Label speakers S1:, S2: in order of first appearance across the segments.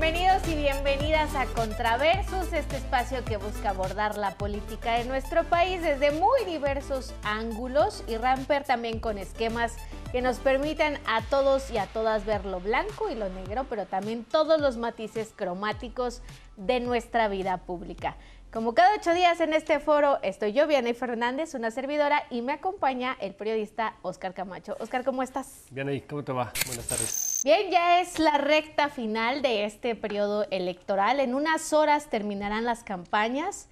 S1: Bienvenidos y bienvenidas a Contraversus, este espacio que busca abordar la política de nuestro país desde muy diversos ángulos y romper también con esquemas que nos permitan a todos y a todas ver lo blanco y lo negro, pero también todos los matices cromáticos de nuestra vida pública. Como cada 8 días en este foro, estoy yo, Vianey Fernández, una servidora, y me acompaña el periodista Oscar Camacho. Oscar, ¿cómo estás?
S2: Vianey, ¿cómo te va? Buenas tardes.
S1: Bien, ya es la recta final de este periodo electoral. En unas horas terminarán las campañas.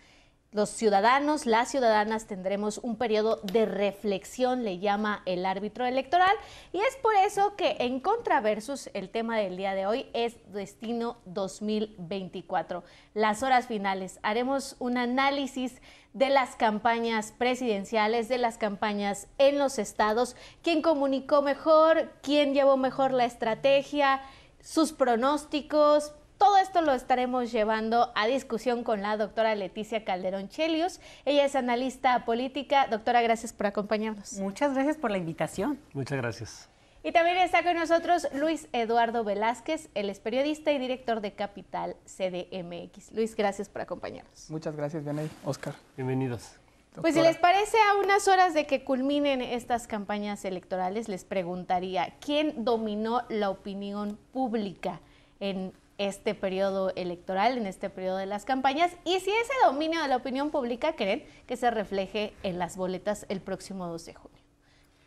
S1: Los ciudadanos, las ciudadanas tendremos un periodo de reflexión, le llama el árbitro electoral, y es por eso que en Contraversus el tema del día de hoy es Destino 2024, las horas finales. Haremos un análisis de las campañas presidenciales, de las campañas en los estados, quién comunicó mejor, quién llevó mejor la estrategia, sus pronósticos. Todo esto lo estaremos llevando a discusión con la doctora Leticia Calderón Chelius. Ella es analista política. Doctora, gracias por acompañarnos.
S3: Muchas gracias por la invitación.
S2: Muchas gracias.
S1: Y también está con nosotros Luis Eduardo Velázquez, él es periodista y director de Capital CDMX. Luis, gracias por acompañarnos.
S4: Muchas gracias, Vianey. Oscar.
S2: Bienvenidos.
S4: Doctora.
S1: Pues si les parece, a unas horas de que culminen estas campañas electorales, les preguntaría, ¿quién dominó la opinión pública en este periodo electoral, en este periodo de las campañas, y si ese dominio de la opinión pública creen que se refleje en las boletas el próximo 2 de junio?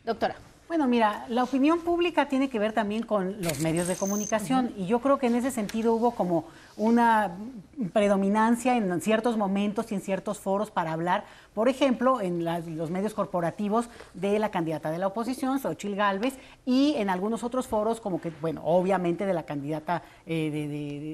S1: Doctora.
S3: Bueno, mira, la opinión pública tiene que ver también con los medios de comunicación y yo creo que en ese sentido hubo como una predominancia en ciertos momentos y en ciertos foros para hablar, por ejemplo, en los medios corporativos de la candidata de la oposición, Xóchitl Gálvez, y en algunos otros foros como que, bueno, obviamente de la candidata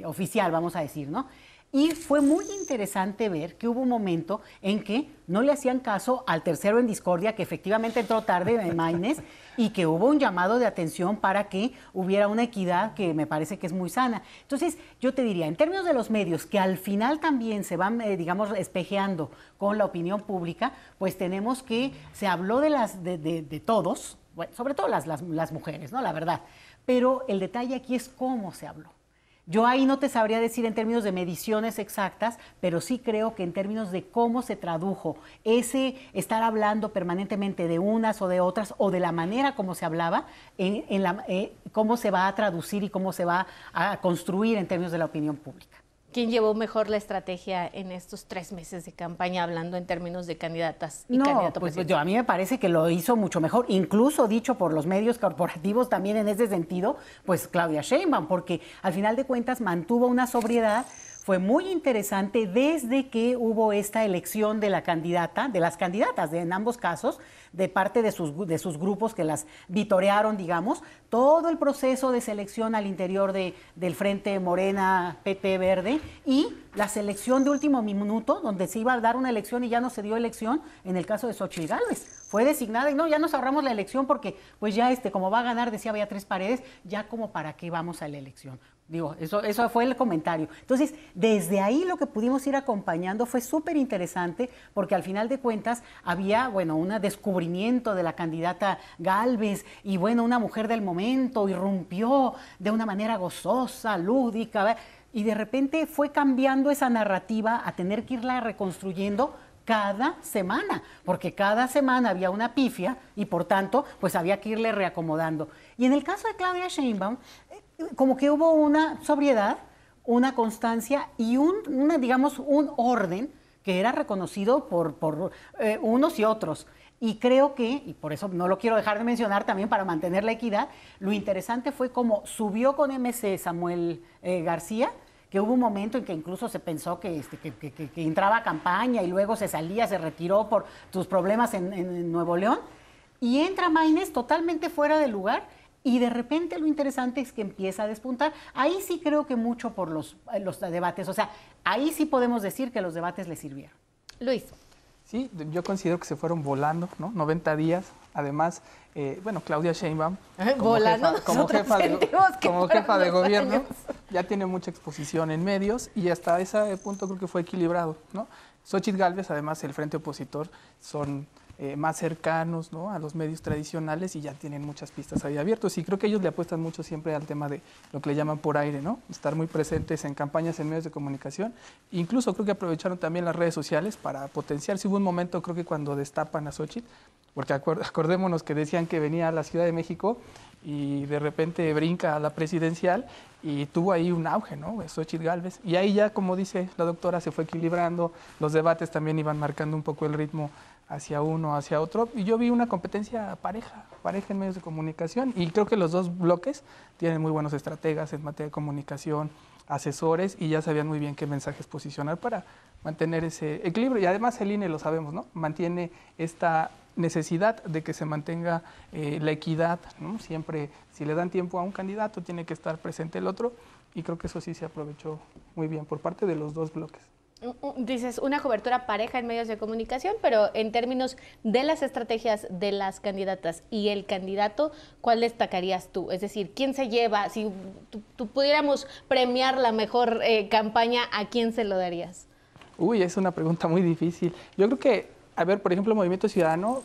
S3: oficial, vamos a decir, ¿no? Y fue muy interesante ver que hubo un momento en que no le hacían caso al tercero en discordia, que efectivamente entró tarde, Maínez, y que hubo un llamado de atención para que hubiera una equidad que me parece que es muy sana. Entonces, yo te diría, en términos de los medios, que al final también se van, digamos, espejeando con la opinión pública, pues tenemos que, se habló de todos, bueno, sobre todo las mujeres, ¿no? La verdad. Pero el detalle aquí es cómo se habló. Yo ahí no te sabría decir en términos de mediciones exactas, pero sí creo que en términos de cómo se tradujo ese estar hablando permanentemente de unas o de otras, o de la manera como se hablaba, cómo se va a traducir y cómo se va a construir en términos de la opinión pública.
S1: ¿Quién llevó mejor la estrategia en estos 3 meses de campaña, hablando en términos de candidatas y candidato presidencial?
S3: A mí me parece que lo hizo mucho mejor, incluso dicho por los medios corporativos también en ese sentido, pues Claudia Sheinbaum, porque al final de cuentas mantuvo una sobriedad. Fue muy interesante desde que hubo esta elección de la candidata, de las candidatas en ambos casos, de parte de sus grupos que las vitorearon, digamos, todo el proceso de selección al interior del Frente Morena, PT Verde, y la selección de último minuto, donde se iba a dar una elección y ya no se dio elección, en el caso de Xóchitl Gálvez. Fue designada y no, ya nos ahorramos la elección porque pues ya como va a ganar, decía Beatriz Paredes, ya como para qué vamos a la elección. Digo, eso fue el comentario. Entonces, desde ahí lo que pudimos ir acompañando fue súper interesante porque al final de cuentas había, bueno, un descubrimiento de la candidata Gálvez y, bueno, una mujer del momento irrumpió de una manera gozosa, lúdica, ¿verdad? Y de repente fue cambiando esa narrativa a tener que irla reconstruyendo cada semana, porque cada semana había una pifia y por tanto pues había que irle reacomodando. Y en el caso de Claudia Sheinbaum, como que hubo una sobriedad, una constancia y digamos, un orden que era reconocido por unos y otros. Y creo que, y por eso no lo quiero dejar de mencionar también para mantener la equidad, lo interesante fue cómo subió con MC Samuel García, que hubo un momento en que incluso se pensó que entraba a campaña y luego se salía, se retiró por sus problemas en Nuevo León, y entra Maínez totalmente fuera de lugar, y de repente lo interesante es que empieza a despuntar. Ahí sí creo que mucho por los debates, o sea, ahí sí podemos decir que los debates le sirvieron.
S1: Luis.
S4: Sí, yo considero que se fueron volando, ¿no? 90 días, además, bueno, Claudia Sheinbaum, como jefa de gobierno, ya tiene mucha exposición en medios y hasta ese punto creo que fue equilibrado, ¿no? Xóchitl Gálvez, además, el frente opositor son más cercanos, ¿no?, a los medios tradicionales y ya tienen muchas pistas ahí abiertas. Y creo que ellos le apuestan mucho siempre al tema de lo que le llaman por aire, ¿no? Estar muy presentes en campañas en medios de comunicación. Incluso creo que aprovecharon también las redes sociales para potenciar. Si hubo un momento, creo que cuando destapan a Xóchitl, porque acordémonos que decían que venía a la Ciudad de México y de repente brinca a la presidencial y tuvo ahí un auge, ¿no?, Xóchitl Gálvez. Y ahí ya, como dice la doctora, se fue equilibrando, los debates también iban marcando un poco el ritmo hacia uno, hacia otro, y yo vi una competencia pareja en medios de comunicación, y creo que los dos bloques tienen muy buenos estrategas en materia de comunicación, asesores, y ya sabían muy bien qué mensajes posicionar para mantener ese equilibrio. Y además el INE, lo sabemos, ¿no?, mantiene esta necesidad de que se mantenga la equidad, ¿no? Siempre, si le dan tiempo a un candidato, tiene que estar presente el otro, y creo que eso sí se aprovechó muy bien por parte de los dos bloques.
S1: Dices, una cobertura pareja en medios de comunicación, pero en términos de las estrategias de las candidatas y el candidato, ¿cuál destacarías tú? Es decir, ¿quién se lleva? Si tú pudiéramos premiar la mejor campaña, ¿a quién se lo darías?
S4: Uy, es una pregunta muy difícil. Yo creo que, a ver, por ejemplo, el Movimiento Ciudadano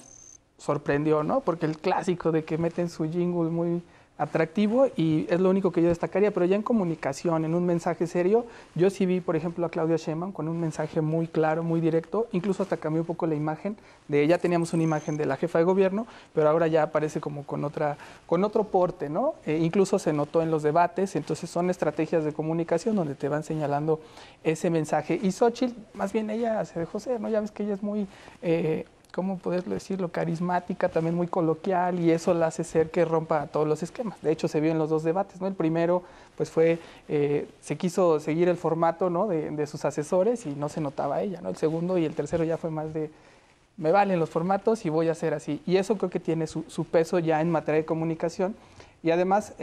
S4: sorprendió, ¿no? Porque el clásico de que meten su jingle muy atractivo, y es lo único que yo destacaría, pero ya en comunicación, en un mensaje serio, yo sí vi, por ejemplo, a Claudia Sheinbaum con un mensaje muy claro, muy directo, incluso hasta cambió un poco la imagen de ella. Teníamos una imagen de la jefa de gobierno, pero ahora ya aparece como con otro porte, ¿no? Incluso se notó en los debates. Entonces son estrategias de comunicación donde te van señalando ese mensaje. Y Xóchitl, más bien ella se dejó ser, ¿no? Ya ves que ella es muy ¿cómo poderlo decirlo?, carismática, también muy coloquial, y eso la hace ser que rompa todos los esquemas. De hecho, se vio en los dos debates, ¿no? El primero, pues fue, se quiso seguir el formato, ¿no?, de sus asesores, y no se notaba ella, ¿no? El segundo y el tercero ya fue más de, me valen los formatos y voy a hacer así. Y eso creo que tiene su peso ya en materia de comunicación. Y además,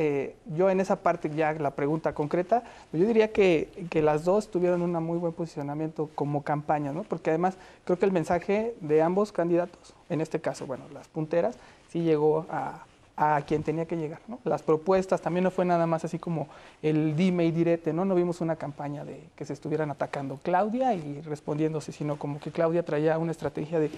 S4: yo en esa parte, ya la pregunta concreta, yo diría que las dos tuvieron un muy buen posicionamiento como campaña, ¿no? Porque además creo que el mensaje de ambos candidatos, en este caso, bueno, las punteras, sí llegó a quien tenía que llegar, ¿no? Las propuestas también no fue nada más así como el dime y direte, ¿no? No vimos una campaña de que se estuvieran atacando Claudia y respondiéndose, sino como que Claudia traía una estrategia de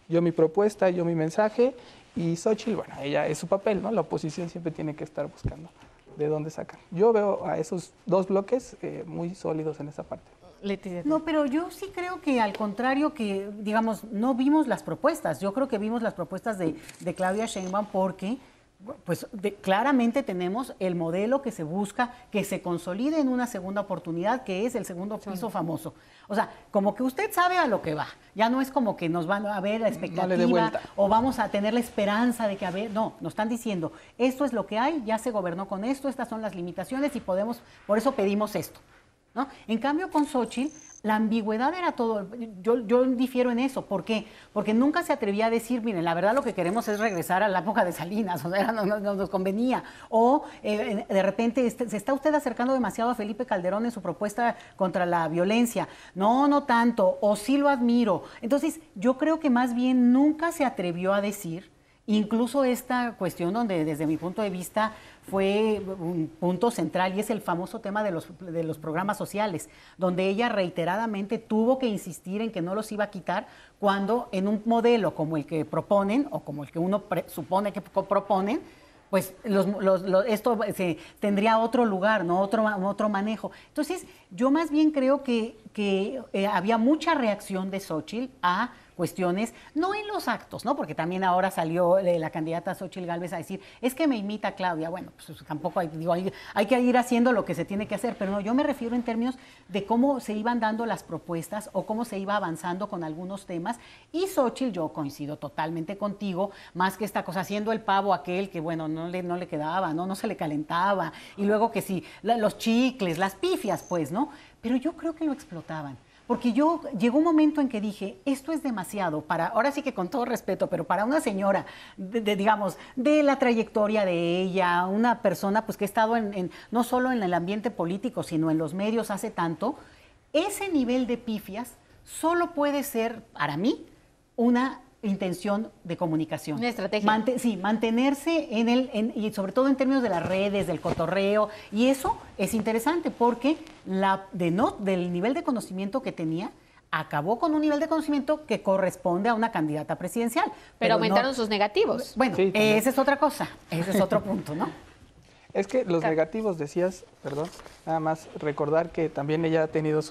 S4: yo mi propuesta, yo mi mensaje, y Xóchitl, bueno, ella es su papel, ¿no? La oposición siempre tiene que estar buscando de dónde sacan. Yo veo a esos dos bloques muy sólidos en esa parte.
S1: Leticia.
S3: No, pero yo sí creo que al contrario que, digamos, no vimos las propuestas. Yo creo que vimos las propuestas de Claudia Sheinbaum porque pues claramente tenemos el modelo que se busca, que se consolide en una segunda oportunidad, que es el segundo piso famoso. O sea, como que usted sabe a lo que va. Ya no es como que nos van a ver la expectativa o vamos a tener la esperanza de que, a ver, no, nos están diciendo, esto es lo que hay, ya se gobernó con esto, estas son las limitaciones y podemos, por eso pedimos esto, ¿no? En cambio, con Xóchitl, la ambigüedad era todo. Yo difiero en eso. ¿Por qué? Porque nunca se atrevía a decir, miren, la verdad lo que queremos es regresar a la época de Salinas, o sea, no nos convenía. O de repente se está usted acercando demasiado a Felipe Calderón en su propuesta contra la violencia. No, no tanto. O sí lo admiro. Entonces, yo creo que más bien nunca se atrevió a decir, incluso esta cuestión donde desde mi punto de vista fue un punto central, y es el famoso tema de los programas sociales, donde ella reiteradamente tuvo que insistir en que no los iba a quitar, cuando en un modelo como el que proponen, o como el que uno supone que proponen, pues esto tendría otro lugar, ¿no? Otro manejo. Entonces, yo más bien creo que había mucha reacción de Xóchitl a cuestiones, no en los actos, ¿no? Porque también ahora salió la candidata Xóchitl Gálvez a decir, es que me imita Claudia. Bueno, pues tampoco hay que ir haciendo lo que se tiene que hacer, pero no, yo me refiero en términos de cómo se iban dando las propuestas o cómo se iba avanzando con algunos temas. Y Xóchitl, yo coincido totalmente contigo, más que esta cosa, haciendo el pavo aquel que, bueno, no le quedaba, no se le calentaba, y luego que sí, los chicles, las pifias, pues, ¿no? Pero yo creo que lo explotaban. Porque llegó un momento en que dije, esto es demasiado para, ahora sí que con todo respeto, pero para una señora, digamos, de la trayectoria de ella, una persona pues que ha estado no solo en el ambiente político, sino en los medios hace tanto, ese nivel de pifias solo puede ser, para mí, una intención de comunicación.
S1: Una estrategia.
S3: Sí, mantenerse y sobre todo en términos de las redes, del cotorreo, y eso es interesante porque del nivel de conocimiento que tenía, acabó con un nivel de conocimiento que corresponde a una candidata presidencial.
S1: Pero aumentaron sus negativos.
S3: Bueno, sí, esa es otra cosa, ese es otro punto, ¿no?
S4: Es que los negativos, decías, perdón, nada más recordar que también ella ha tenido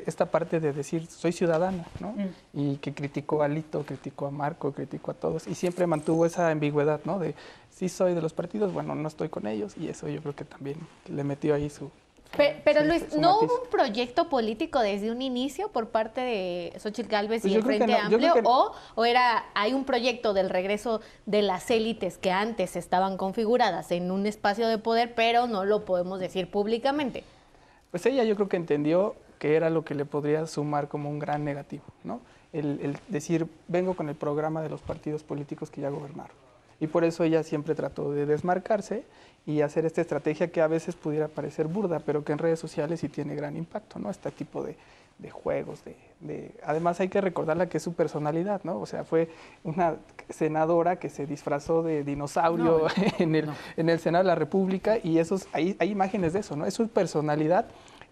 S4: esta parte de decir, soy ciudadana, ¿no? Y que criticó a Lito, criticó a Marco, criticó a todos, y siempre mantuvo esa ambigüedad, ¿no? De, sí soy de los partidos, bueno, no estoy con ellos, y eso yo creo que también le metió ahí su...
S1: Pero Luis, ¿no hubo un proyecto político desde un inicio por parte de Xóchitl Gálvez y el Frente Amplio? ¿O hay un proyecto del regreso de las élites que antes estaban configuradas en un espacio de poder, pero no lo podemos decir públicamente?
S4: Pues ella yo creo que entendió que era lo que le podría sumar como un gran negativo, ¿no? El decir, vengo con el programa de los partidos políticos que ya gobernaron. Y por eso ella siempre trató de desmarcarse y hacer esta estrategia que a veces pudiera parecer burda, pero que en redes sociales sí tiene gran impacto, ¿no? Este tipo de juegos, además hay que recordarla que es su personalidad, ¿no? O sea, fue una senadora que se disfrazó de dinosaurio en el Senado de la República, y hay imágenes de eso, ¿no? Es su personalidad.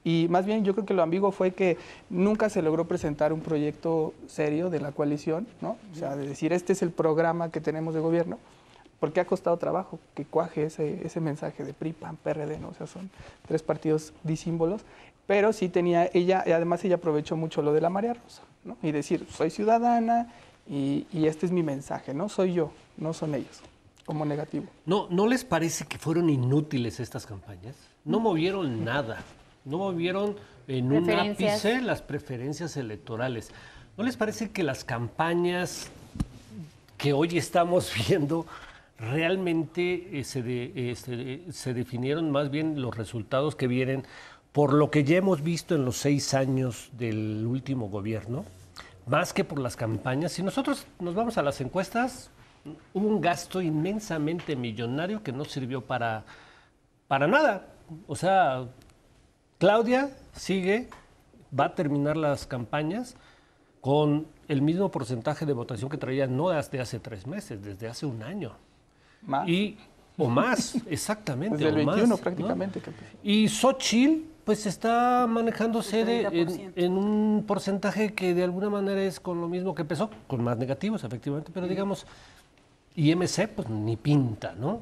S4: Y más bien yo creo que lo ambiguo fue que nunca se logró presentar un proyecto serio de la coalición, ¿no? O sea, de decir, este es el programa que tenemos de gobierno, porque ha costado trabajo que cuaje ese mensaje de PRI, PAN, PRD, ¿no? O sea, son 3 partidos disímbolos, pero sí tenía ella, y además ella aprovechó mucho lo de la marea rosa, ¿no? Y decir, soy ciudadana y este es mi mensaje, ¿no? Soy yo, no son ellos, como negativo.
S2: ¿No les parece que fueron inútiles estas campañas? No movieron nada, no movieron en un ápice las preferencias electorales. ¿No les parece que las campañas que hoy estamos viendo realmente se definieron más bien los resultados que vienen por lo que ya hemos visto en los 6 años del último gobierno, más que por las campañas? Si nosotros nos vamos a las encuestas, hubo un gasto inmensamente millonario que no sirvió para nada. O sea, Claudia va a terminar las campañas con el mismo porcentaje de votación que traía no desde hace 3 meses, desde hace 1 año.
S4: ¿Más?
S2: O más, exactamente.
S4: Desde el 21
S2: más,
S4: prácticamente.
S2: ¿no? Y Xóchitl pues está manejándose en un porcentaje que de alguna manera es con lo mismo que empezó, con más negativos efectivamente, pero digamos, y MC pues ni pinta, ¿no?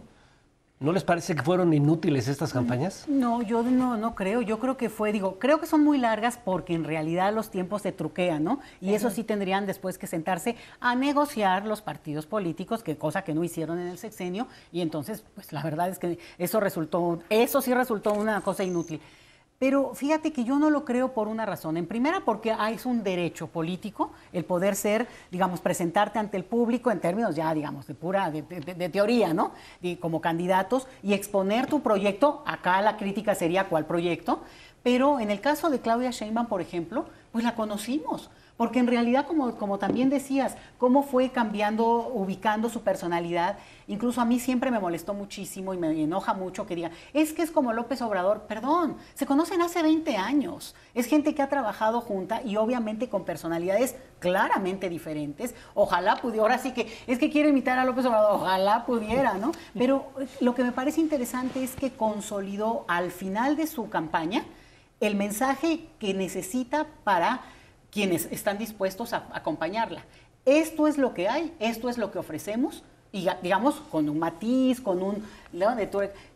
S2: ¿No les parece que fueron inútiles estas campañas?
S3: No, yo no creo. Yo creo que creo que son muy largas porque en realidad los tiempos se truquean, ¿no? Y eso sí tendrían después que sentarse a negociar los partidos políticos, cosa que no hicieron en el sexenio, y entonces, pues la verdad es que eso sí resultó una cosa inútil. Pero fíjate que yo no lo creo por una razón. En primera, porque es un derecho político el poder presentarte ante el público en términos ya, digamos, de teoría, ¿no? Como candidatos y exponer tu proyecto. Acá la crítica sería ¿cuál proyecto? Pero en el caso de Claudia Sheinbaum, por ejemplo, pues la conocimos. Porque en realidad, como también decías, cómo fue cambiando, ubicando su personalidad. Incluso a mí siempre me molestó muchísimo y me enoja mucho que digan, es que es como López Obrador. Perdón, se conocen hace 20 años. Es gente que ha trabajado junta y obviamente con personalidades claramente diferentes. Ojalá pudiera, ahora sí que es que quiero imitar a López Obrador, ojalá pudiera, ¿no? Pero lo que me parece interesante es que consolidó al final de su campaña el mensaje que necesita para quienes están dispuestos a acompañarla. Esto es lo que hay, esto es lo que ofrecemos, y digamos, con un matiz, con un...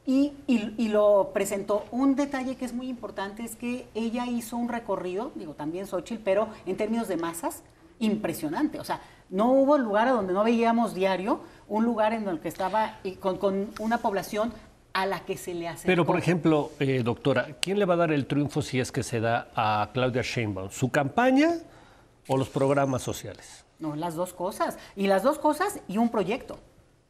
S3: Y lo presentó. Un detalle que es muy importante es que ella hizo un recorrido, también Xóchitl, pero en términos de masas, impresionante. O sea, no hubo lugar a donde no veíamos diario, un lugar en el que estaba con una población a la que se le acercó.
S2: Pero, por ejemplo, doctora, ¿quién le va a dar el triunfo si es que se da a Claudia Sheinbaum? ¿Su campaña o los programas sociales?
S3: No, las dos cosas. Y las dos cosas y un proyecto.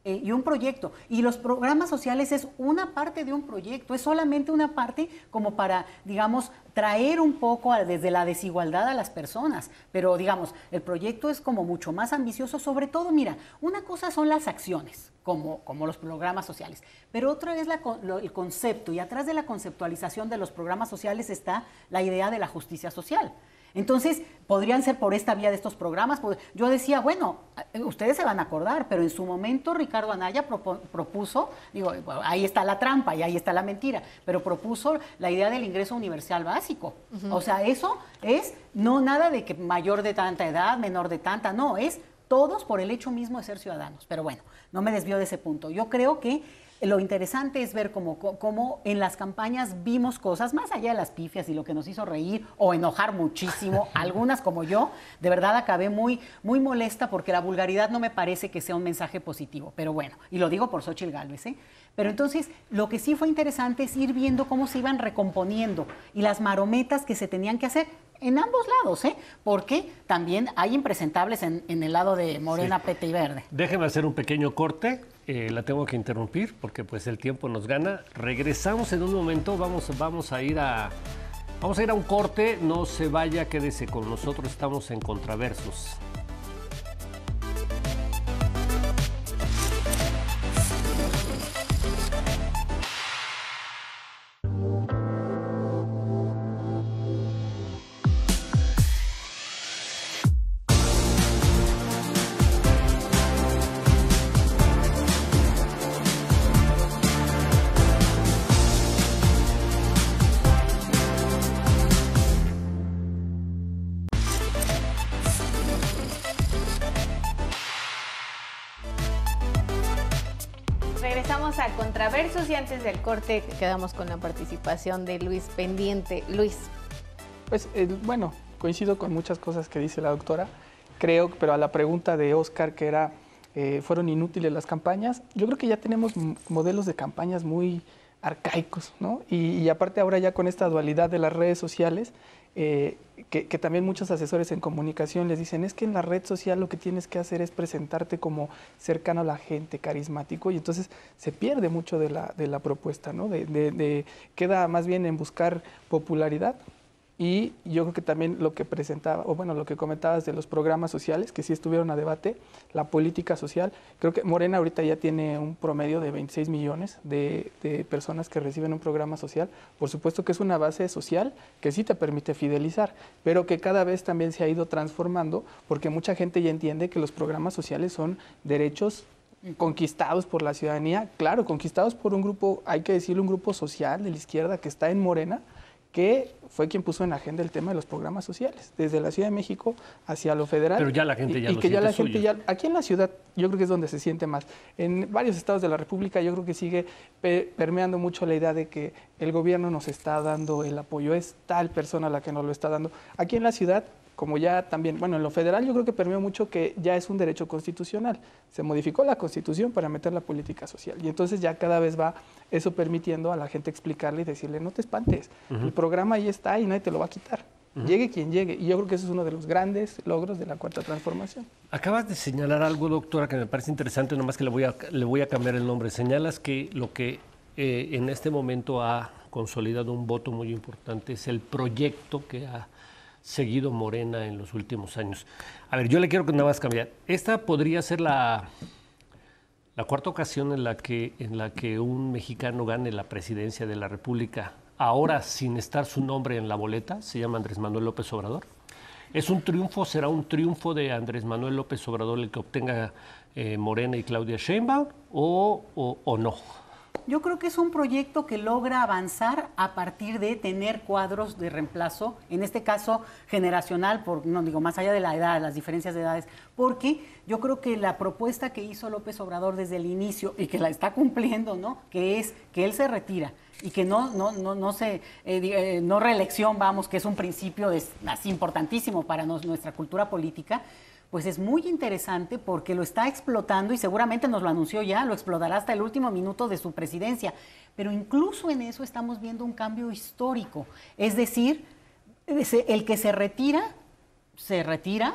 S3: Y los programas sociales es una parte de un proyecto, es solamente una parte como para, digamos, traer un poco desde la desigualdad a las personas. Pero, digamos, el proyecto es como mucho más ambicioso. Sobre todo, mira, una cosa son las acciones, como los programas sociales, pero otra es el concepto, y atrás de la conceptualización de los programas sociales está la idea de la justicia social. Entonces, podrían ser por esta vía de estos programas. Yo decía, bueno, ustedes se van a acordar, pero en su momento Ricardo Anaya propuso, digo, ahí está la trampa y ahí está la mentira, pero propuso la idea del ingreso universal básico. O sea, eso es no nada de que mayor de tanta edad, menor de tanta, no, es todos por el hecho mismo de ser ciudadanos. Pero bueno, no me desvío de ese punto. Yo creo que lo interesante es ver cómo en las campañas vimos cosas, más allá de las pifias y lo que nos hizo reír o enojar muchísimo, algunas como yo, de verdad acabé muy molesta porque la vulgaridad no me parece que sea un mensaje positivo, pero bueno, y lo digo por Xóchitl Gálvez, ¿eh? Pero entonces, lo que sí fue interesante es ir viendo cómo se iban recomponiendo y las marometas que se tenían que hacer en ambos lados, ¿eh? Porque también hay impresentables en el lado de Morena, sí. PT y Verde.
S2: Déjeme hacer un pequeño corte, la tengo que interrumpir porque pues el tiempo nos gana. Regresamos en un momento, vamos a ir a un corte, no se vaya, quédese con nosotros, estamos en Contraversos.
S1: Regresamos a Contraversos y antes del corte quedamos con la participación de Luis pendiente. Luis.
S4: Pues bueno, coincido con muchas cosas que dice la doctora, creo, pero a la pregunta de Oscar que era, ¿fueron inútiles las campañas? Yo creo que ya tenemos modelos de campañas muy arcaicos, ¿no? Y aparte ahora ya con esta dualidad de las redes sociales, que también muchos asesores en comunicación les dicen, es que en la red social lo que tienes que hacer es presentarte como cercano a la gente, carismático, y entonces se pierde mucho de la propuesta, ¿no? Queda más bien en buscar popularidad. Y yo creo que también lo que presentaba, o bueno, lo que comentabas de los programas sociales, que sí estuvieron a debate, la política social, creo que Morena ahorita ya tiene un promedio de 26 millones de personas que reciben un programa social. Por supuesto que es una base social que sí te permite fidelizar, pero que cada vez también se ha ido transformando, porque mucha gente ya entiende que los programas sociales son derechos conquistados por la ciudadanía, claro, conquistados por un grupo, hay que decirlo, un grupo social de la izquierda que está en Morena, que fue quien puso en agenda el tema de los programas sociales, desde la Ciudad de México hacia lo federal.
S2: Pero ya la gente ya
S4: y
S2: lo
S4: que ya la
S2: siente
S4: gente ya, aquí en la ciudad, yo creo que es donde se siente más. En varios estados de la República yo creo que sigue permeando mucho la idea de que el gobierno nos está dando el apoyo, es tal persona la que nos lo está dando. Aquí en la ciudad, como ya también, bueno, en lo federal yo creo que permeó mucho que ya es un derecho constitucional. Se modificó la Constitución para meter la política social y entonces ya cada vez va eso permitiendo a la gente explicarle y decirle, no te espantes, el programa ahí está y nadie te lo va a quitar. Llegue quien llegue. Y yo creo que eso es uno de los grandes logros de la Cuarta Transformación.
S2: Acabas de señalar algo, doctora, que me parece interesante, nomás que le voy a cambiar el nombre. Señalas que lo que en este momento ha consolidado un voto muy importante es el proyecto que ha seguido Morena en los últimos años. A ver, yo le quiero que nada más cambiar. Esta podría ser la cuarta ocasión en la que un mexicano gane la presidencia de la República, ahora sin estar su nombre en la boleta. Se llama Andrés Manuel López Obrador. ¿Es un triunfo, será un triunfo de Andrés Manuel López Obrador el que obtenga Morena y Claudia Sheinbaum o no?
S3: Yo creo que es un proyecto que logra avanzar a partir de tener cuadros de reemplazo, en este caso generacional, no digo más allá de la edad, las diferencias de edades, porque yo creo que la propuesta que hizo López Obrador desde el inicio y que la está cumpliendo, ¿no? Que es que él se retira y que no reelección, vamos, que es un principio así importantísimo para nuestra cultura política. Pues es muy interesante porque lo está explotando y seguramente nos lo anunció ya, lo explotará hasta el último minuto de su presidencia. Pero incluso en eso estamos viendo un cambio histórico. Es decir, el que se retira,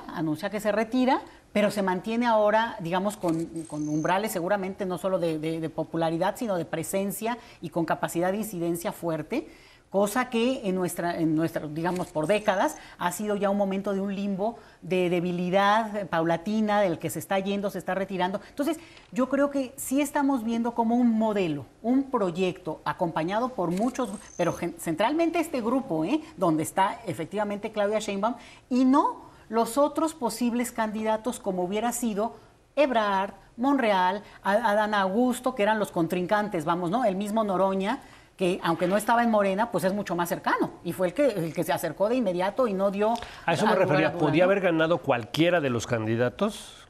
S3: anuncia que se retira, pero se mantiene ahora, digamos, con umbrales seguramente no solo de popularidad, sino de presencia y con capacidad de incidencia fuerte, cosa que en nuestra, digamos, por décadas ha sido ya un momento de un limbo de debilidad paulatina, del que se está yendo, se está retirando. Entonces, yo creo que sí estamos viendo como un modelo, un proyecto acompañado por muchos, pero centralmente este grupo, donde está efectivamente Claudia Sheinbaum, y no los otros posibles candidatos como hubiera sido Ebrard, Monreal, Adán Augusto, que eran los contrincantes, vamos, ¿no? El mismo Noroña, que aunque no estaba en Morena, pues es mucho más cercano. Y fue el que se acercó de inmediato y no dio...
S2: A eso me refería. ¿Podía haber ganado cualquiera de los candidatos?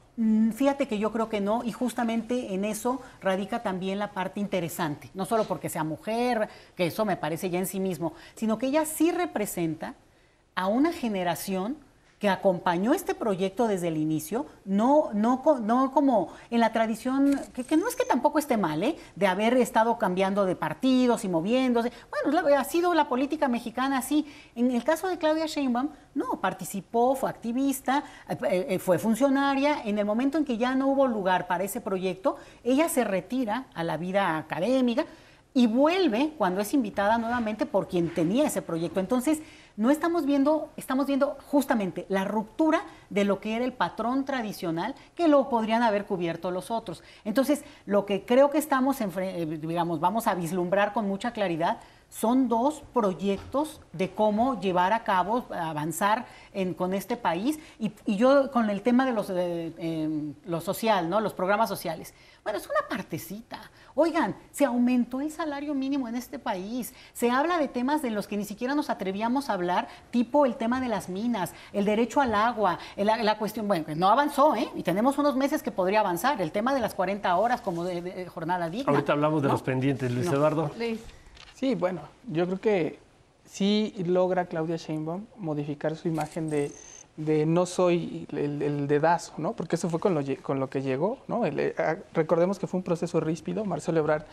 S3: Fíjate que yo creo que no, y justamente en eso radica también la parte interesante. No solo porque sea mujer, que eso me parece ya en sí mismo, sino que ella sí representa a una generación que acompañó este proyecto desde el inicio, no como en la tradición, que no es que tampoco esté mal, de haber estado cambiando de partidos y moviéndose. Bueno, ha sido la política mexicana así. En el caso de Claudia Sheinbaum, no, participó, fue activista, fue funcionaria. En el momento en que ya no hubo lugar para ese proyecto, ella se retira a la vida académica y vuelve cuando es invitada nuevamente por quien tenía ese proyecto. Entonces, no estamos viendo justamente la ruptura de lo que era el patrón tradicional, que lo podrían haber cubierto los otros. Entonces, lo que creo que vamos a vislumbrar con mucha claridad son dos proyectos de cómo llevar a cabo, avanzar con este país. Y yo con el tema de lo social, ¿no? Los programas sociales. Bueno, es una partecita. Oigan, se aumentó el salario mínimo en este país. Se habla de temas de los que ni siquiera nos atrevíamos a hablar, tipo el tema de las minas, el derecho al agua, la cuestión, bueno, no avanzó, y tenemos unos meses que podría avanzar. El tema de las 40 horas como de jornada digna.
S2: Ahorita hablamos de los pendientes, Luis Eduardo.
S4: Sí, bueno, yo creo que sí logra Claudia Sheinbaum modificar su imagen de no soy el dedazo, ¿no? Porque eso fue con lo que llegó, ¿no? Recordemos que fue un proceso ríspido. Marcelo Ebrard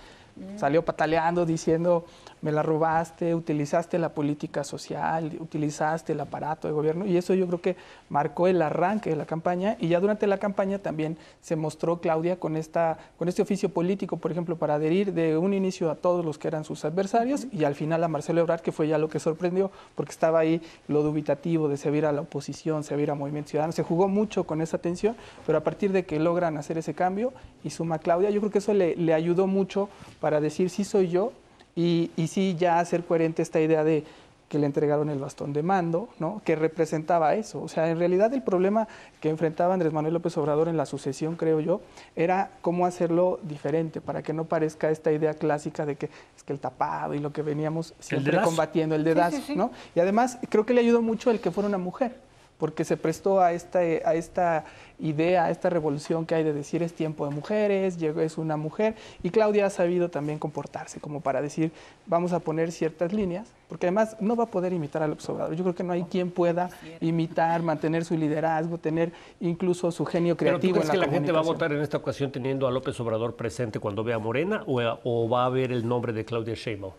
S4: salió pataleando diciendo, me la robaste, utilizaste la política social, utilizaste el aparato de gobierno, y eso yo creo que marcó el arranque de la campaña. Y ya durante la campaña también se mostró Claudia con este oficio político, por ejemplo, para adherir de un inicio a todos los que eran sus adversarios, y al final a Marcelo Ebrard, que fue ya lo que sorprendió, porque estaba ahí lo dubitativo de servir a la oposición, servir a Movimiento Ciudadano. Se jugó mucho con esa tensión, pero a partir de que logran hacer ese cambio y suma Claudia, yo creo que eso le ayudó mucho para decir sí soy yo, y sí ya hacer coherente esta idea de que le entregaron el bastón de mando, ¿no? Que representaba eso. O sea, en realidad el problema que enfrentaba Andrés Manuel López Obrador en la sucesión, creo yo, era cómo hacerlo diferente para que no parezca esta idea clásica de que es que el tapado y lo que veníamos siempre combatiendo, el dedazo, sí. ¿No? Y además creo que le ayudó mucho el que fuera una mujer, porque se prestó a esta idea, a esta revolución que hay de decir es tiempo de mujeres, es una mujer, y Claudia ha sabido también comportarse como para decir vamos a poner ciertas líneas, porque además no va a poder imitar a López Obrador. Yo creo que no hay quien pueda imitar, mantener su liderazgo, tener incluso su genio creativo.
S2: ¿Pero tú crees que la gente va a votar en esta ocasión teniendo a López Obrador presente cuando vea a Morena, o va a ver el nombre de Claudia Sheinbaum?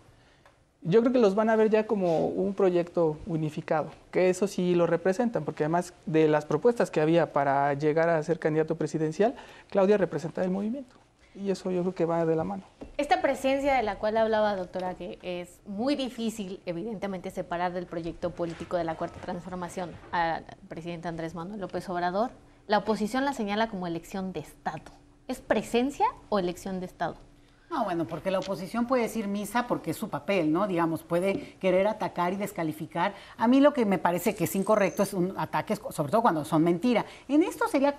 S4: Yo creo que los van a ver ya como un proyecto unificado, que eso sí lo representan, porque además de las propuestas que había para llegar a ser candidato presidencial, Claudia representa el movimiento, y eso yo creo que va de la mano.
S1: Esta presencia de la cual hablaba, doctora, que es muy difícil, evidentemente, separar del proyecto político de la Cuarta Transformación al presidente Andrés Manuel López Obrador, la oposición la señala como elección de Estado. ¿Es presencia o elección de Estado?
S3: No, bueno, porque la oposición puede decir misa porque es su papel, ¿no? Digamos, puede querer atacar y descalificar. A mí lo que me parece que es incorrecto es un ataque, sobre todo cuando son mentira. En esto sería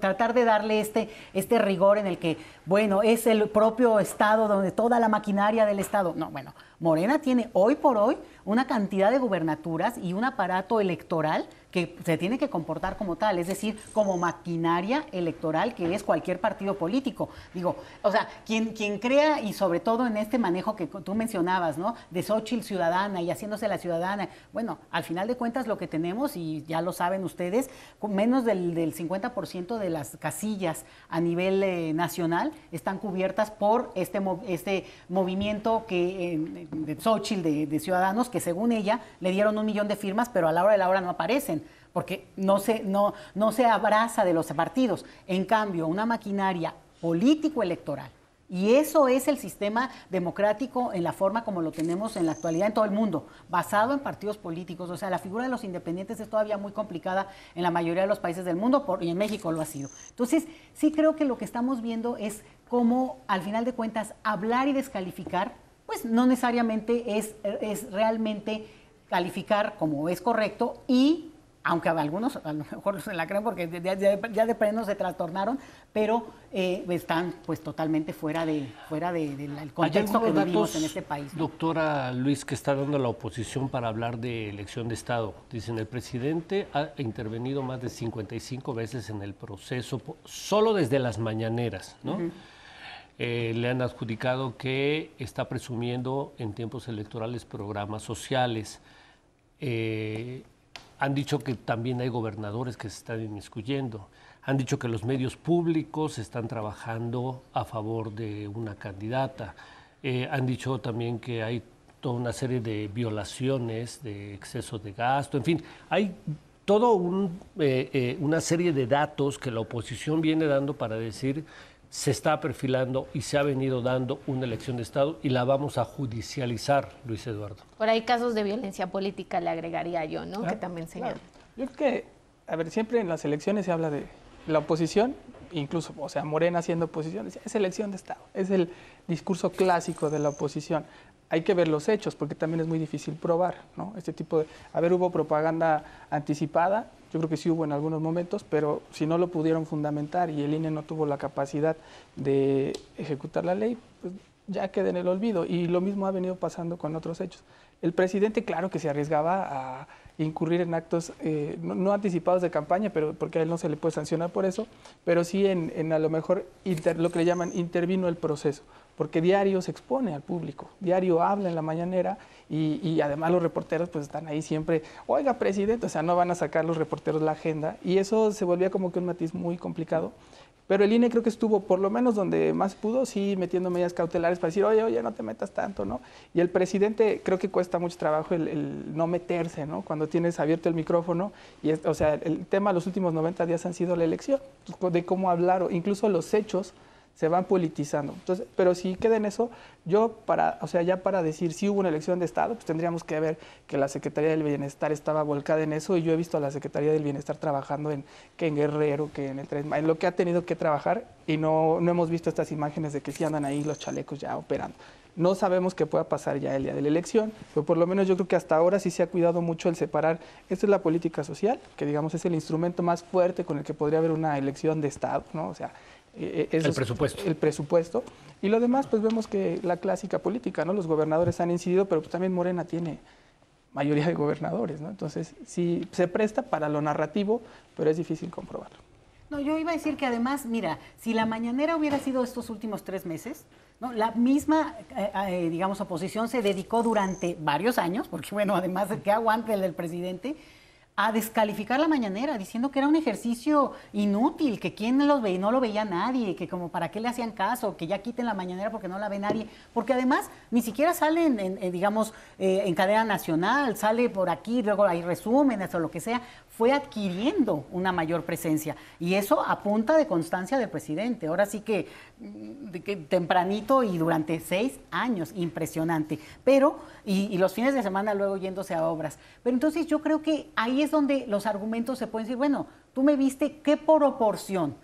S3: tratar de darle este rigor en el que, bueno, es el propio Estado donde toda la maquinaria del Estado. No, bueno, Morena tiene hoy por hoy una cantidad de gubernaturas y un aparato electoral que se tiene que comportar como tal, es decir, como maquinaria electoral que es cualquier partido político. Digo, o sea, quien crea, y sobre todo en este manejo que tú mencionabas, ¿no? De Xóchitl ciudadana y haciéndose la ciudadana, bueno, al final de cuentas lo que tenemos, y ya lo saben ustedes, menos del 50% de las casillas a nivel nacional están cubiertas por este movimiento de Xóchitl, de ciudadanos, que según ella le dieron 1 millón de firmas, pero a la hora de la hora no aparecen, porque no se abraza de los partidos. En cambio, una maquinaria político-electoral Y eso es el sistema democrático en la forma como lo tenemos en la actualidad en todo el mundo, basado en partidos políticos. O sea, la figura de los independientes es todavía muy complicada en la mayoría de los países del mundo y en México lo ha sido. Entonces, sí creo que lo que estamos viendo es cómo, al final de cuentas, hablar y descalificar, pues no necesariamente es realmente calificar como es correcto y... aunque algunos a lo mejor se la creen porque ya de pleno se trastornaron, pero están pues totalmente fuera del contexto que vivimos en este país, ¿no?
S2: Doctora Luis, que está dando la oposición para hablar de elección de Estado. Dicen, el presidente ha intervenido más de 55 veces en el proceso, solo desde las mañaneras, ¿no? Le han adjudicado que está presumiendo en tiempos electorales programas sociales. Han dicho que también hay gobernadores que se están inmiscuyendo. Han dicho que los medios públicos están trabajando a favor de una candidata. Han dicho también que hay toda una serie de violaciones, de exceso de gasto. En fin, hay toda una serie de datos que la oposición viene dando para decir se está perfilando y se ha venido dando una elección de Estado y la vamos a judicializar, Luis Eduardo.
S1: Por ahí casos de violencia política le agregaría yo, ¿no? Claro, que también señalan.
S4: Claro. Yo creo que, a ver, siempre en las elecciones se habla de la oposición, incluso, o sea, Morena haciendo oposición, es elección de Estado, es el discurso clásico de la oposición. Hay que ver los hechos, porque también es muy difícil probar, ¿no? Este tipo de... A ver, hubo propaganda anticipada, yo creo que sí hubo en algunos momentos, pero si no lo pudieron fundamentar y el INE no tuvo la capacidad de ejecutar la ley, pues ya queda en el olvido. Y lo mismo ha venido pasando con otros hechos. El presidente, claro que se arriesgaba a incurrir en actos no anticipados de campaña, pero porque a él no se le puede sancionar por eso, pero sí en a lo mejor lo que le llaman intervino el proceso, porque diario se expone al público, diario habla en la mañanera y además los reporteros pues están ahí siempre, oiga presidente, o sea, no van a sacar los reporteros la agenda y eso se volvía como que un matiz muy complicado. Pero el INE creo que estuvo, por lo menos donde más pudo, sí metiendo medidas cautelares para decir, oye, no te metas tanto, ¿no? Y el presidente creo que cuesta mucho trabajo el no meterse, ¿no? Cuando tienes abierto el micrófono, y o sea, el tema de los últimos 90 días han sido la elección, de cómo hablar, o incluso los hechos se van politizando. Entonces, pero si queda en eso, yo ya para decir si hubo una elección de Estado, pues tendríamos que ver que la Secretaría del Bienestar estaba volcada en eso y yo he visto a la Secretaría del Bienestar trabajando en Guerrero, que en el Tren Maya, en lo que ha tenido que trabajar y no hemos visto estas imágenes de que sí andan ahí los chalecos ya operando. No sabemos qué pueda pasar ya el día de la elección, pero por lo menos yo creo que hasta ahora sí se ha cuidado mucho el separar. Esta es la política social, que digamos es el instrumento más fuerte con el que podría haber una elección de Estado, ¿no? O sea,
S2: el presupuesto.
S4: El presupuesto. Y lo demás, pues vemos que la clásica política, ¿no? Los gobernadores han incidido, pero pues también Morena tiene mayoría de gobernadores, ¿no? Entonces, sí se presta para lo narrativo, pero es difícil comprobarlo.
S3: No, yo iba a decir que además, mira, si la mañanera hubiera sido estos últimos 3 meses, ¿no? La misma, digamos, oposición se dedicó durante varios años, porque bueno, además de que aguante el del presidente, a descalificar la mañanera, diciendo que era un ejercicio inútil, que quién no lo veía nadie, que como para qué le hacían caso, que ya quiten la mañanera porque no la ve nadie, porque además ni siquiera sale en cadena nacional, sale por aquí, luego hay resúmenes o lo que sea, fue adquiriendo una mayor presencia y eso a punta de constancia del presidente. Ahora sí que tempranito y durante 6 años, impresionante. Pero, y los fines de semana luego yéndose a obras. Pero entonces yo creo que ahí es donde los argumentos se pueden decir, bueno, tú me viste qué proporción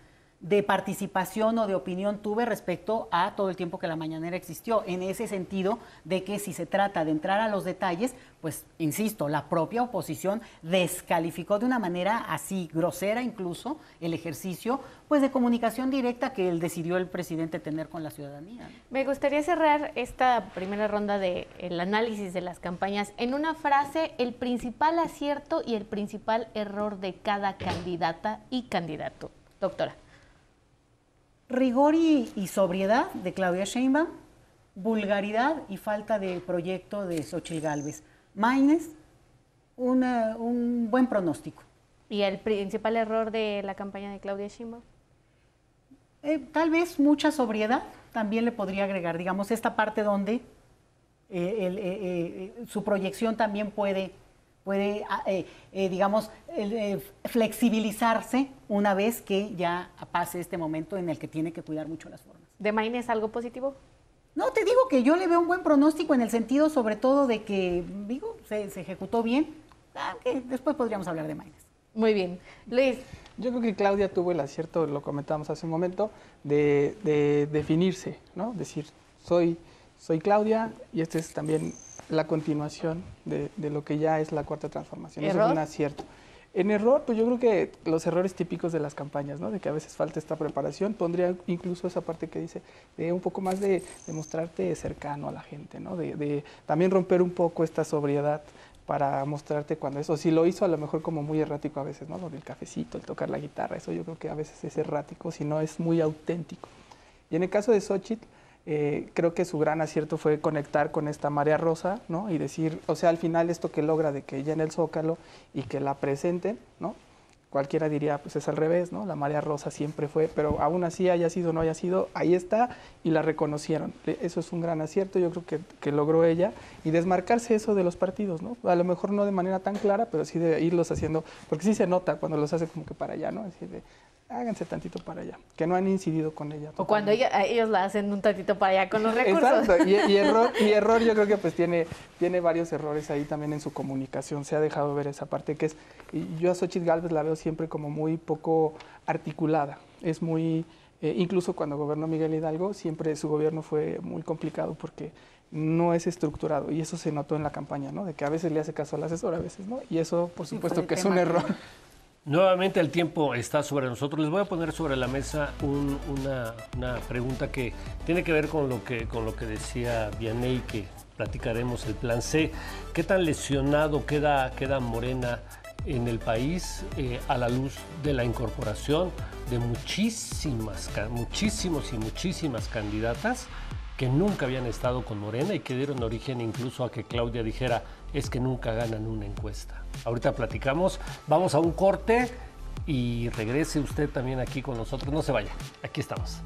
S3: de participación o de opinión tuve respecto a todo el tiempo que la mañanera existió, en ese sentido de que si se trata de entrar a los detalles, pues, insisto, la propia oposición descalificó de una manera así grosera incluso el ejercicio pues de comunicación directa que él decidió el presidente tener con la ciudadanía.
S1: Me gustaría cerrar esta primera ronda del análisis de las campañas en una frase, el principal acierto y el principal error de cada candidata y candidato. Doctora.
S3: Rigor y sobriedad de Claudia Sheinbaum, vulgaridad y falta de proyecto de Xóchitl Gálvez. Maínez, un buen pronóstico.
S1: ¿Y el principal error de la campaña de Claudia Sheinbaum?
S3: Tal vez mucha sobriedad, también le podría agregar, digamos, esta parte donde su proyección también puede digamos, flexibilizarse una vez que ya pase este momento en el que tiene que cuidar mucho las formas.
S1: ¿De Maynes algo positivo?
S3: No, te digo que yo le veo un buen pronóstico en el sentido sobre todo de que, se ejecutó bien, que después podríamos hablar de Maynes.
S1: Muy bien. Luis.
S4: Yo creo que Claudia tuvo el acierto, lo comentábamos hace un momento, de definirse, ¿no? Decir, soy Claudia y este es también la continuación de lo que ya es la cuarta transformación.
S1: ¿Error?
S4: Eso es un acierto. En error, pues yo creo que los errores típicos de las campañas, ¿no? De que a veces falta esta preparación, pondría incluso esa parte que dice de un poco más de mostrarte cercano a la gente, ¿no? De también romper un poco esta sobriedad para mostrarte cuando eso, si lo hizo a lo mejor como muy errático a veces, ¿no? Lo del cafecito, el tocar la guitarra, eso yo creo que a veces es errático, si no es muy auténtico. Y en el caso de Xóchitl, creo que su gran acierto fue conectar con esta marea rosa, ¿no? Y decir, o sea, al final esto que logra de que ella en el Zócalo y que la presenten, ¿no? Cualquiera diría, pues es al revés, ¿no? La marea rosa siempre fue, pero aún así haya sido o no haya sido, ahí está y la reconocieron. Eso es un gran acierto, yo creo que logró ella y desmarcarse eso de los partidos, ¿no? A lo mejor no de manera tan clara, pero sí de irlos haciendo, porque sí se nota cuando los hace como que para allá, ¿no? Es decir, háganse tantito para allá, que no han incidido con ella.
S1: O cuando ellos la hacen un tantito para allá con los recursos.
S4: Exacto, y error yo creo que pues tiene varios errores ahí también en su comunicación, se ha dejado ver esa parte que es, y yo a Xóchitl Gálvez la veo siempre como muy poco articulada, es muy, incluso cuando gobernó Miguel Hidalgo, siempre su gobierno fue muy complicado porque no es estructurado y eso se notó en la campaña, ¿no? De que a veces le hace caso al asesor, a veces no, y eso por supuesto que es un error.
S2: Nuevamente el tiempo está sobre nosotros. Les voy a poner sobre la mesa una pregunta que tiene que ver con lo que decía Vianey, que platicaremos el plan C. ¿Qué tan lesionado queda Morena en el país a la luz de la incorporación de muchísimas candidatas que nunca habían estado con Morena y que dieron origen incluso a que Claudia dijera es que nunca ganan una encuesta? Ahorita platicamos, vamos a un corte y regrese usted también aquí con nosotros. No se vaya, aquí estamos.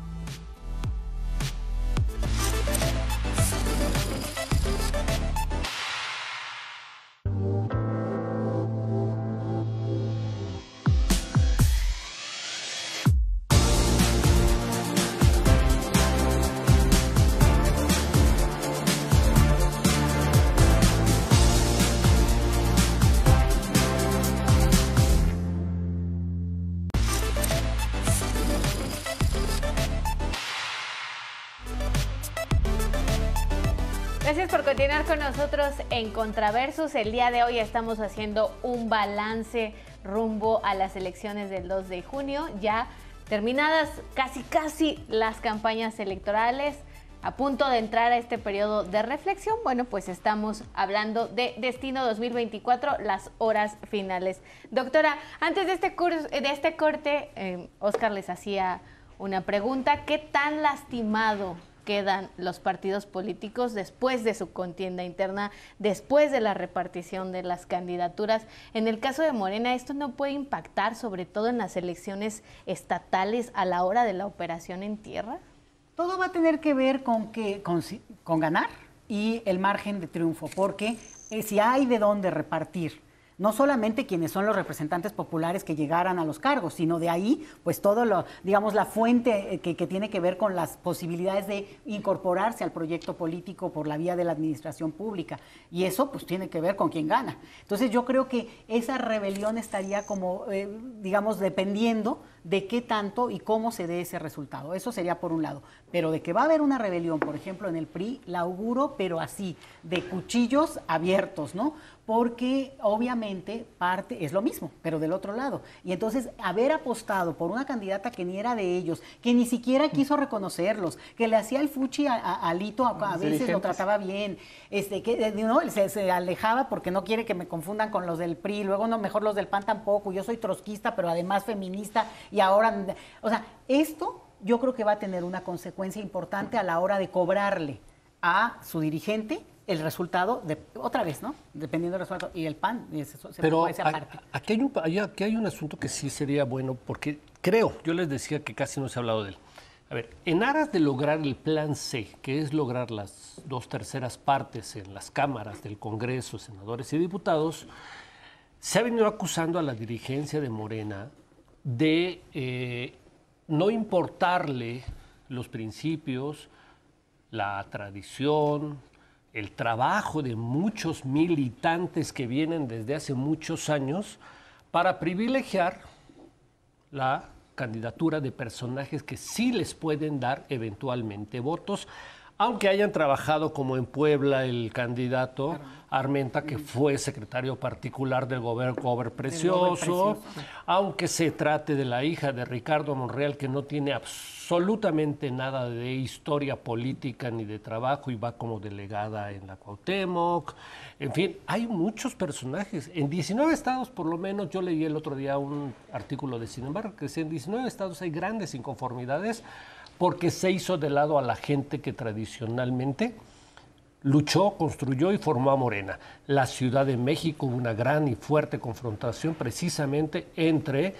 S1: Gracias por continuar con nosotros en Contraversus. El día de hoy estamos haciendo un balance rumbo a las elecciones del 2 de junio. Ya terminadas casi las campañas electorales, a punto de entrar a este periodo de reflexión. Bueno, pues estamos hablando de Destino 2024, las horas finales. Doctora, antes de este corte, Oscar les hacía una pregunta. ¿Qué tan lastimado quedan los partidos políticos después de su contienda interna, después de la repartición de las candidaturas? En el caso de Morena, ¿esto no puede impactar sobre todo en las elecciones estatales a la hora de la operación en tierra?
S3: Todo va a tener que ver con ganar y el margen de triunfo, porque si hay de dónde repartir, no solamente quienes son los representantes populares que llegaran a los cargos, sino de ahí, pues todo lo, digamos, la fuente que tiene que ver con las posibilidades de incorporarse al proyecto político por la vía de la administración pública. Y eso, pues, tiene que ver con quién gana. Entonces, yo creo que esa rebelión estaría como, digamos, dependiendo de qué tanto y cómo se dé ese resultado. Eso sería por un lado. Pero de que va a haber una rebelión, por ejemplo, en el PRI, la auguro, pero así, de cuchillos abiertos, ¿no? Porque obviamente parte es lo mismo, pero del otro lado. Y entonces haber apostado por una candidata que ni era de ellos, que ni siquiera quiso reconocerlos, que le hacía el fuchi a Lito, a veces lo trataba bien, que no, se alejaba porque no quiere que me confundan con los del PRI, luego no, mejor los del PAN tampoco, yo soy trotskista, pero además feminista, y ahora, o sea, esto yo creo que va a tener una consecuencia importante a la hora de cobrarle a su dirigente el resultado, otra vez, ¿no? Dependiendo del resultado, y el PAN,
S2: pero aquí hay un asunto que sí sería bueno, porque yo les decía que casi no se ha hablado de él. A ver, en aras de lograr el plan C, que es lograr las 2/3 partes en las cámaras del Congreso, senadores y diputados, se ha venido acusando a la dirigencia de Morena de no importarle los principios, la tradición, el trabajo de muchos militantes que vienen desde hace muchos años para privilegiar la candidatura de personajes que sí les pueden dar eventualmente votos, aunque hayan trabajado como en Puebla el candidato Armenta, que fue secretario particular del Gober Precioso, aunque se trate de la hija de Ricardo Monreal, que no tiene absolutamente nada de historia política ni de trabajo y va como delegada en la Cuauhtémoc. En fin, hay muchos personajes. En 19 estados, por lo menos, yo leí el otro día un artículo de Sin embargo, que en 19 estados hay grandes inconformidades porque se hizo de lado a la gente que tradicionalmente luchó, construyó y formó a Morena. La Ciudad de México hubo una gran y fuerte confrontación precisamente entre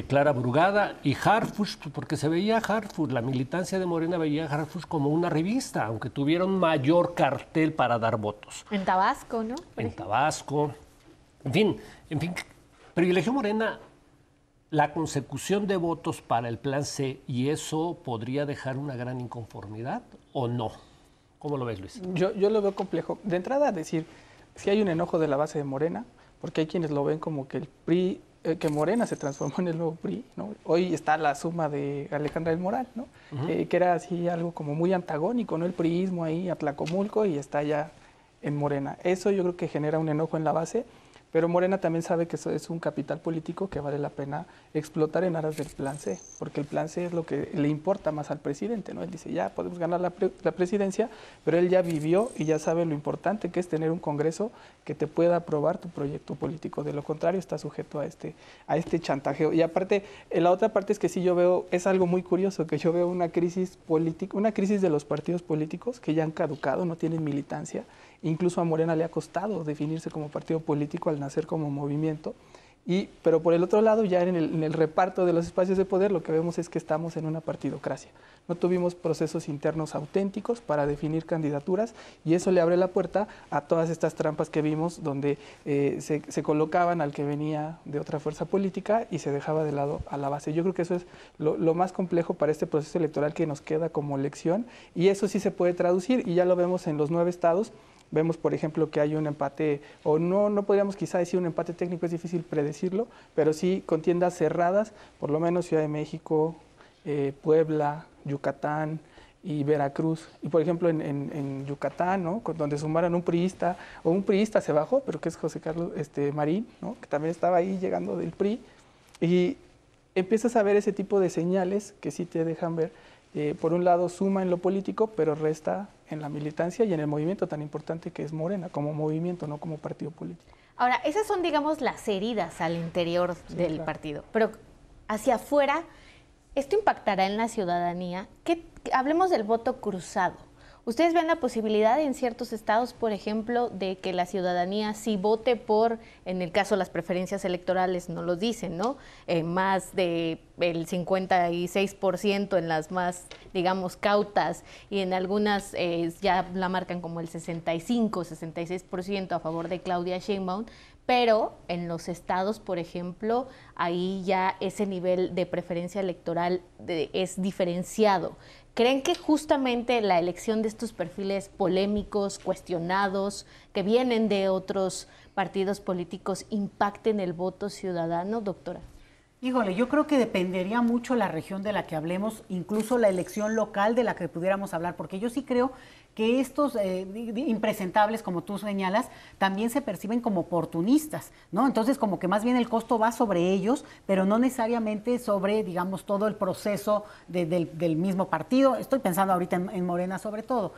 S2: Clara Brugada y Harfuch, porque se veía Harfuch, la militancia de Morena veía a Harfuch como una revista, aunque tuviera un mayor cartel para dar votos.
S1: En Tabasco, ¿no?
S2: En Tabasco. En fin, privilegió Morena la consecución de votos para el plan C, y eso podría dejar una gran inconformidad o no. ¿Cómo lo ves, Luis?
S4: Yo lo veo complejo. De entrada, decir, si hay un enojo de la base de Morena, porque hay quienes lo ven como que el PRI, que Morena se transformó en el nuevo PRI, ¿no? Hoy está la suma de Alejandra del Moral, ¿no? Que era así algo como muy antagónico, ¿no? El priismo ahí, Atlacomulco, y está ya en Morena. Eso yo creo que genera un enojo en la base. Pero Morena también sabe que eso es un capital político que vale la pena explotar en aras del plan C, porque el plan C es lo que le importa más al presidente, ¿no? Él dice, ya podemos ganar la presidencia, pero él ya vivió y ya sabe lo importante que es tener un Congreso que te pueda aprobar tu proyecto político. De lo contrario, está sujeto a este chantajeo. Y aparte, la otra parte es que sí yo veo, es algo muy curioso, que yo veo una crisis política, una crisis de los partidos políticos que ya han caducado, no tienen militancia. Incluso a Morena le ha costado definirse como partido político al nacer como movimiento. Pero por el otro lado, ya en el reparto de los espacios de poder, lo que vemos es que estamos en una partidocracia. No tuvimos procesos internos auténticos para definir candidaturas, y eso le abre la puerta a todas estas trampas que vimos, donde se colocaban al que venía de otra fuerza política y se dejaba de lado a la base. Yo creo que eso es lo más complejo para este proceso electoral que nos queda como lección, y eso sí se puede traducir, y ya lo vemos en los 9 estados. Vemos, por ejemplo, que hay un empate, o no podríamos quizá decir un empate técnico, es difícil predecirlo, pero sí contiendas cerradas, por lo menos Ciudad de México, Puebla, Yucatán y Veracruz. Y por ejemplo en Yucatán, ¿no? Donde sumaron un priista se bajó, pero que es José Carlos Marín, ¿no? Que también estaba ahí llegando del PRI, y empiezas a ver ese tipo de señales que sí te dejan ver. Por un lado suma en lo político, pero resta en la militancia y en el movimiento tan importante que es Morena, como movimiento, no como partido político.
S1: Ahora, esas son, digamos, las heridas al interior del partido, pero hacia afuera, ¿esto impactará en la ciudadanía? Hablemos del voto cruzado. ¿Ustedes ven la posibilidad en ciertos estados, por ejemplo, de que la ciudadanía sí vote por, en el caso de las preferencias electorales, no lo dicen, ¿no? Más del 56% en las más, digamos, cautas, y en algunas ya la marcan como el 66% a favor de Claudia Sheinbaum, pero en los estados, por ejemplo, ahí ya ese nivel de preferencia electoral es diferenciado. ¿Creen que justamente la elección de estos perfiles polémicos, cuestionados, que vienen de otros partidos políticos, impacten el voto ciudadano, doctora?
S3: Híjole, yo creo que dependería mucho la región de la que hablemos, incluso la elección local de la que pudiéramos hablar, porque yo sí creo que estos impresentables, como tú señalas, también se perciben como oportunistas, ¿no? Entonces, como que más bien el costo va sobre ellos, pero no necesariamente sobre, digamos, todo el proceso del mismo partido. Estoy pensando ahorita en Morena sobre todo.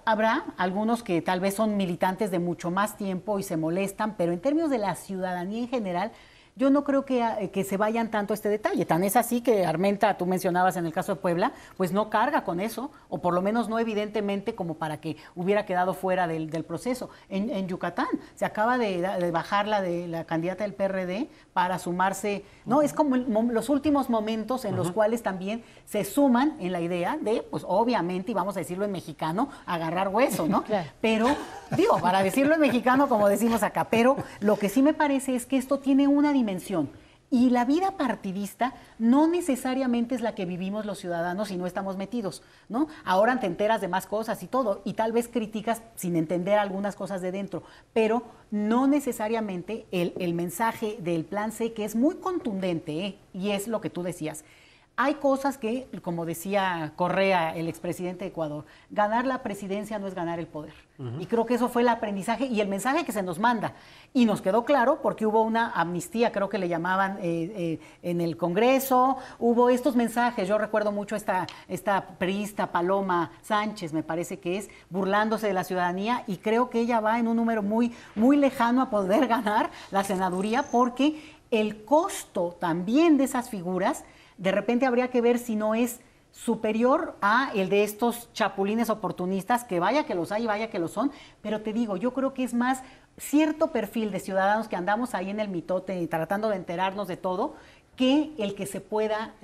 S3: Habrá algunos que tal vez son militantes de mucho más tiempo y se molestan, pero en términos de la ciudadanía en general, yo no creo que se vayan tanto a este detalle. Tan es así que Armenta, tú mencionabas en el caso de Puebla, pues no carga con eso, o por lo menos no evidentemente como para que hubiera quedado fuera del proceso. En Yucatán se acaba de bajar la candidata del PRD para sumarse, no, es como los últimos momentos en los cuales también se suman en la idea de, pues obviamente, y vamos a decirlo en mexicano, agarrar hueso, ¿no? Claro. Pero, digo, para decirlo en mexicano como decimos acá, pero lo que sí me parece es que esto tiene una dimensión Y la vida partidista no necesariamente es la que vivimos los ciudadanos si no estamos metidos, ¿no? Ahora te enteras de más cosas y todo, y tal vez criticas sin entender algunas cosas de dentro, pero no necesariamente el mensaje del Plan C, que es muy contundente, y es lo que tú decías. Hay cosas que, como decía Correa, el expresidente de Ecuador, ganar la presidencia no es ganar el poder. Y creo que eso fue el aprendizaje y el mensaje que se nos manda. Y nos quedó claro porque hubo una amnistía, creo que le llamaban en el Congreso, hubo estos mensajes. Yo recuerdo mucho esta priista Paloma Sánchez, me parece que es, burlándose de la ciudadanía, y creo que ella va en un número muy, muy lejano a poder ganar la senaduría, porque el costo también de esas figuras de repente habría que ver si no es superior a el de estos chapulines oportunistas, que vaya que los hay y vaya que lo son, pero te digo, yo creo que es más cierto perfil de ciudadanos que andamos ahí en el mitote tratando de enterarnos de todo, que el que se pueda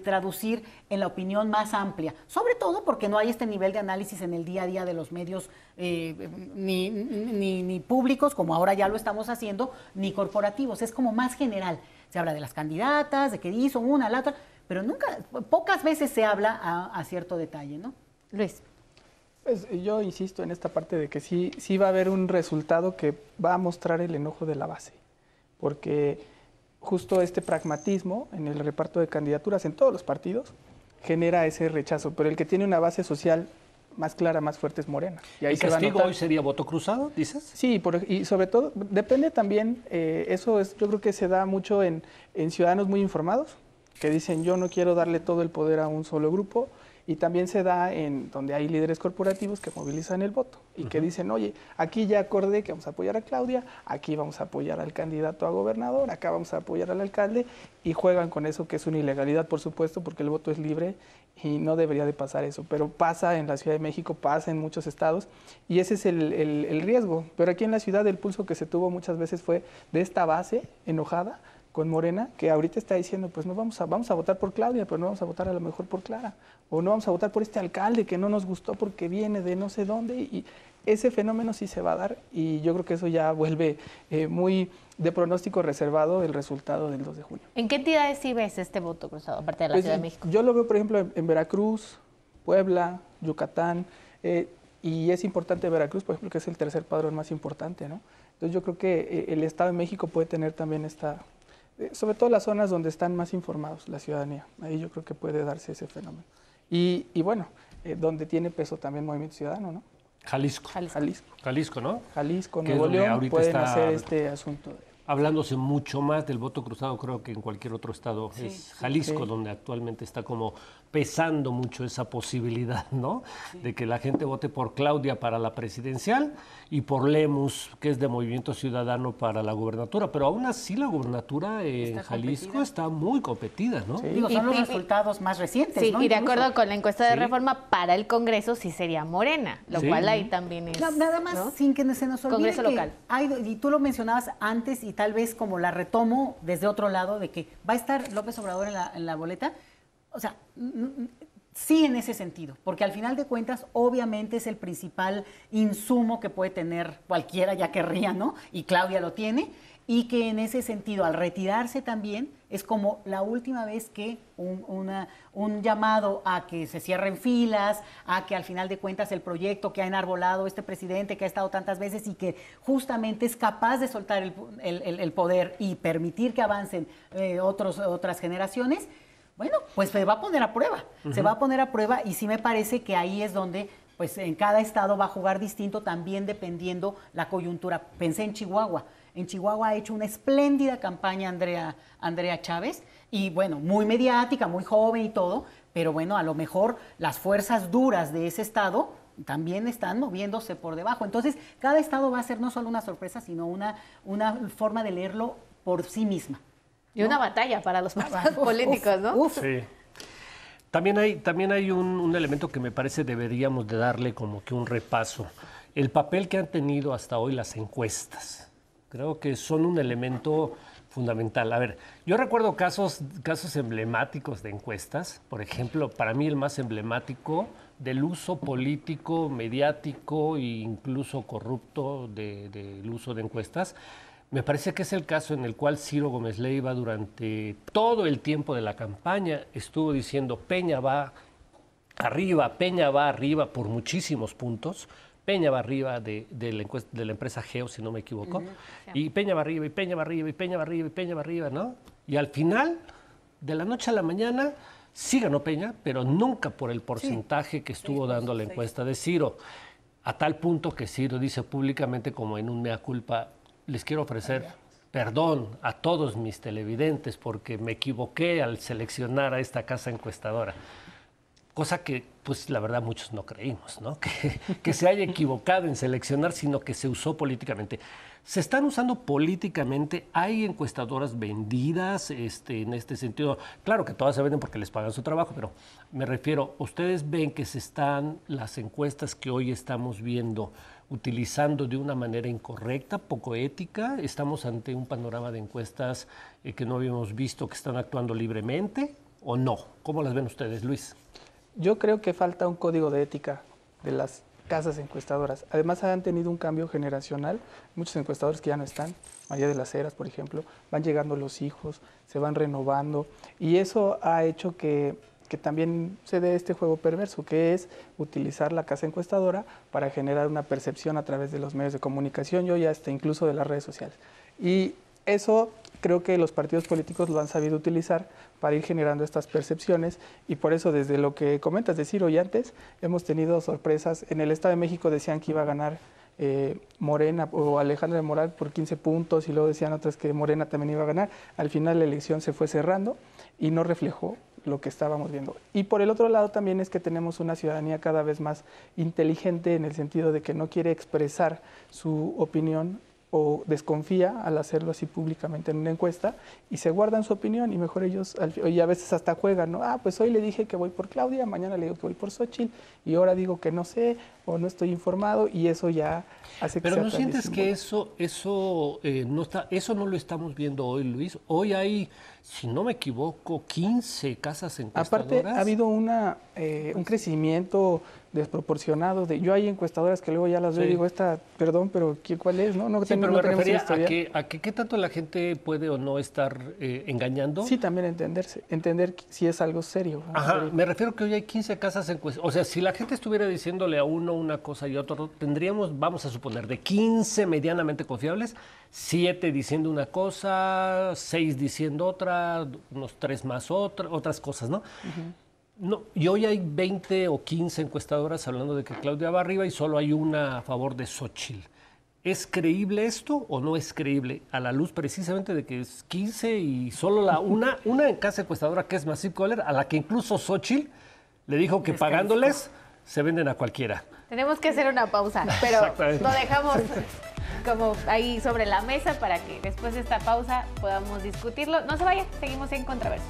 S3: traducir en la opinión más amplia, sobre todo porque no hay este nivel de análisis en el día a día de los medios ni públicos, como ahora ya lo estamos haciendo, ni corporativos, es como más general. Se habla de las candidatas, de qué hizo una, la otra, pero pocas veces se habla a cierto detalle, ¿no?
S1: Luis.
S4: Pues yo insisto en esta parte de que sí va a haber un resultado que va a mostrar el enojo de la base, porque justo este pragmatismo en el reparto de candidaturas en todos los partidos genera ese rechazo, pero el que tiene una base social más clara, más fuerte es Morena.
S2: Y ahí ¿el castigo hoy sería voto cruzado, dices?
S4: Sí, y sobre todo, depende también, yo creo que se da mucho en ciudadanos muy informados, que dicen yo no quiero darle todo el poder a un solo grupo, y también se da en donde hay líderes corporativos que movilizan el voto y que dicen, oye, aquí ya acordé que vamos a apoyar a Claudia, aquí vamos a apoyar al candidato a gobernador, acá vamos a apoyar al alcalde, y juegan con eso, que es una ilegalidad, por supuesto, porque el voto es libre y no debería de pasar eso, pero pasa en la Ciudad de México, pasa en muchos estados, y ese es el riesgo. Pero aquí en la ciudad el pulso que se tuvo muchas veces fue de esta base enojada con Morena, que ahorita está diciendo, pues no vamos a votar por Claudia, pero no vamos a votar a lo mejor por Clara, o no vamos a votar por este alcalde que no nos gustó porque viene de no sé dónde, y ese fenómeno sí se va a dar, y yo creo que eso ya vuelve muy de pronóstico reservado el resultado del 2 de junio.
S1: ¿En qué entidades sí ves este voto cruzado, aparte de la Ciudad de México?
S4: Yo lo veo, por ejemplo, en Veracruz, Puebla, Yucatán, y es importante Veracruz, por ejemplo, que es el tercer padrón más importante, ¿no? Entonces yo creo que el Estado de México puede tener también sobre todo las zonas donde están más informados la ciudadanía, ahí yo creo que puede darse ese fenómeno. Y bueno, donde tiene peso también Movimiento Ciudadano, ¿no?
S2: Jalisco, ¿no?
S4: Jalisco, Nuevo León pueden hacer este asunto.
S2: Hablándose mucho más del voto cruzado, creo que en cualquier otro estado, es Jalisco, donde actualmente está como pesando mucho esa posibilidad, ¿no? De que la gente vote por Claudia para la presidencial y por Lemus, que es de Movimiento Ciudadano, para la gubernatura. Pero aún así la gubernatura en Jalisco está muy competida, ¿no?
S3: Digo, son los resultados más recientes,
S1: sí,
S3: ¿no?
S1: y de acuerdo con la encuesta de Reforma, para el Congreso sí sería Morena, lo cual ahí también es...
S3: Nada más, sin que se nos olvide
S1: Congreso local.
S3: Y tú lo mencionabas antes, y tal vez como la retomo desde otro lado, de que va a estar López Obrador en la boleta. O sea, sí, en ese sentido, porque al final de cuentas obviamente es el principal insumo que puede tener cualquiera, ya querría, ¿no? Y Claudia lo tiene, y que en ese sentido, al retirarse también, es como la última vez que un llamado a que se cierren filas, a que al final de cuentas el proyecto que ha enarbolado este presidente, que ha estado tantas veces y que justamente es capaz de soltar el poder y permitir que avancen otras generaciones, bueno, pues se va a poner a prueba, se va a poner a prueba, y sí me parece que ahí es donde, pues en cada estado va a jugar distinto, también dependiendo la coyuntura. Pensé en Chihuahua ha hecho una espléndida campaña Andrea Chávez, y bueno, muy mediática, muy joven y todo, pero bueno, a lo mejor las fuerzas duras de ese estado también están moviéndose por debajo. Entonces, cada estado va a ser no solo una sorpresa, sino una forma de leerlo por sí misma.
S1: Y una batalla para los partidos políticos, ¿no?
S2: Sí. También hay un elemento que me parece deberíamos de darle como que un repaso. El papel que han tenido hasta hoy las encuestas. Creo que son un elemento fundamental. A ver, yo recuerdo casos emblemáticos de encuestas. Por ejemplo, para mí el más emblemático del uso político, mediático e incluso corrupto del uso de encuestas Me parece que es el caso en el cual Ciro Gómez Leiva durante todo el tiempo de la campaña estuvo diciendo Peña va arriba por muchísimos puntos. Peña va arriba de la empresa Geo, si no me equivoco, y Peña va arriba, y Peña va arriba, y Peña va arriba, y Peña va arriba, ¿no? Y al final, de la noche a la mañana, sí ganó Peña, pero nunca por el porcentaje que estuvo dando la encuesta de Ciro. A tal punto que Ciro dice públicamente, como en un mea culpa, les quiero ofrecer perdón a todos mis televidentes porque me equivoqué al seleccionar a esta casa encuestadora. Cosa que, pues, la verdad, muchos no creímos, ¿no? Que se haya equivocado en seleccionar, sino que se usó políticamente. Se están usando políticamente, hay encuestadoras vendidas en este sentido. Claro que todas se venden porque les pagan su trabajo, pero me refiero, ¿ustedes ven que se están las encuestas que hoy estamos viendo utilizando de una manera incorrecta, poco ética? ¿Estamos ante un panorama de encuestas que no habíamos visto, que están actuando libremente o no? ¿Cómo las ven ustedes, Luis?
S4: Yo creo que falta un código de ética de las casas encuestadoras. Además han tenido un cambio generacional, muchos encuestadores que ya no están, María de las Heras, por ejemplo, van llegando los hijos, se van renovando y eso ha hecho que también se dé este juego perverso, que es utilizar la casa encuestadora para generar una percepción a través de los medios de comunicación, y hasta incluso de las redes sociales. Y eso creo que los partidos políticos lo han sabido utilizar para ir generando estas percepciones y por eso desde lo que comentas de Ciro y antes hemos tenido sorpresas. En el Estado de México decían que iba a ganar Morena o Alejandra del Moral por 15 puntos y luego decían otras que Morena también iba a ganar. Al final la elección se fue cerrando y no reflejó lo que estábamos viendo. Y por el otro lado también es que tenemos una ciudadanía cada vez más inteligente en el sentido de que no quiere expresar su opinión o desconfía al hacerlo así públicamente en una encuesta y se guardan su opinión y mejor ellos, y a veces hasta juegan, ¿no? Pues hoy le dije que voy por Claudia, mañana le digo que voy por Xóchitl y ahora digo que no sé o no estoy informado y eso ya hace que
S2: Pero
S4: sea
S2: ¿no sientes que eso no lo estamos viendo hoy, Luis? Hoy hay, si no me equivoco, 15 casas encuestadoras.
S4: Aparte ha habido un crecimiento desproporcionado. Yo hay encuestadoras que luego ya las veo y digo, perdón, pero ¿cuál es? No,
S2: sí, pero me refería a que qué tanto la gente puede o no estar engañando.
S4: Sí, también entender si es algo serio.
S2: Ajá, me refiero que hoy hay 15 casas encuestadoras. O sea, si la gente estuviera diciéndole a uno una cosa y a otro, tendríamos, vamos a suponer, de 15 medianamente confiables, 7 diciendo una cosa, 6 diciendo otra, unos 3 más otras cosas, ¿no? No, y hoy hay 20 o 15 encuestadoras hablando de que Claudia va arriba y solo hay una a favor de Xóchitl. ¿Es creíble esto o no es creíble? A la luz precisamente de que es 15 y solo una en casa encuestadora que es Massive Caller, a la que incluso Xóchitl le dijo que pagándoles se venden a cualquiera.
S1: Tenemos que hacer una pausa, pero lo dejamos como ahí sobre la mesa para que después de esta pausa podamos discutirlo. No se vayan, seguimos en Contraverso.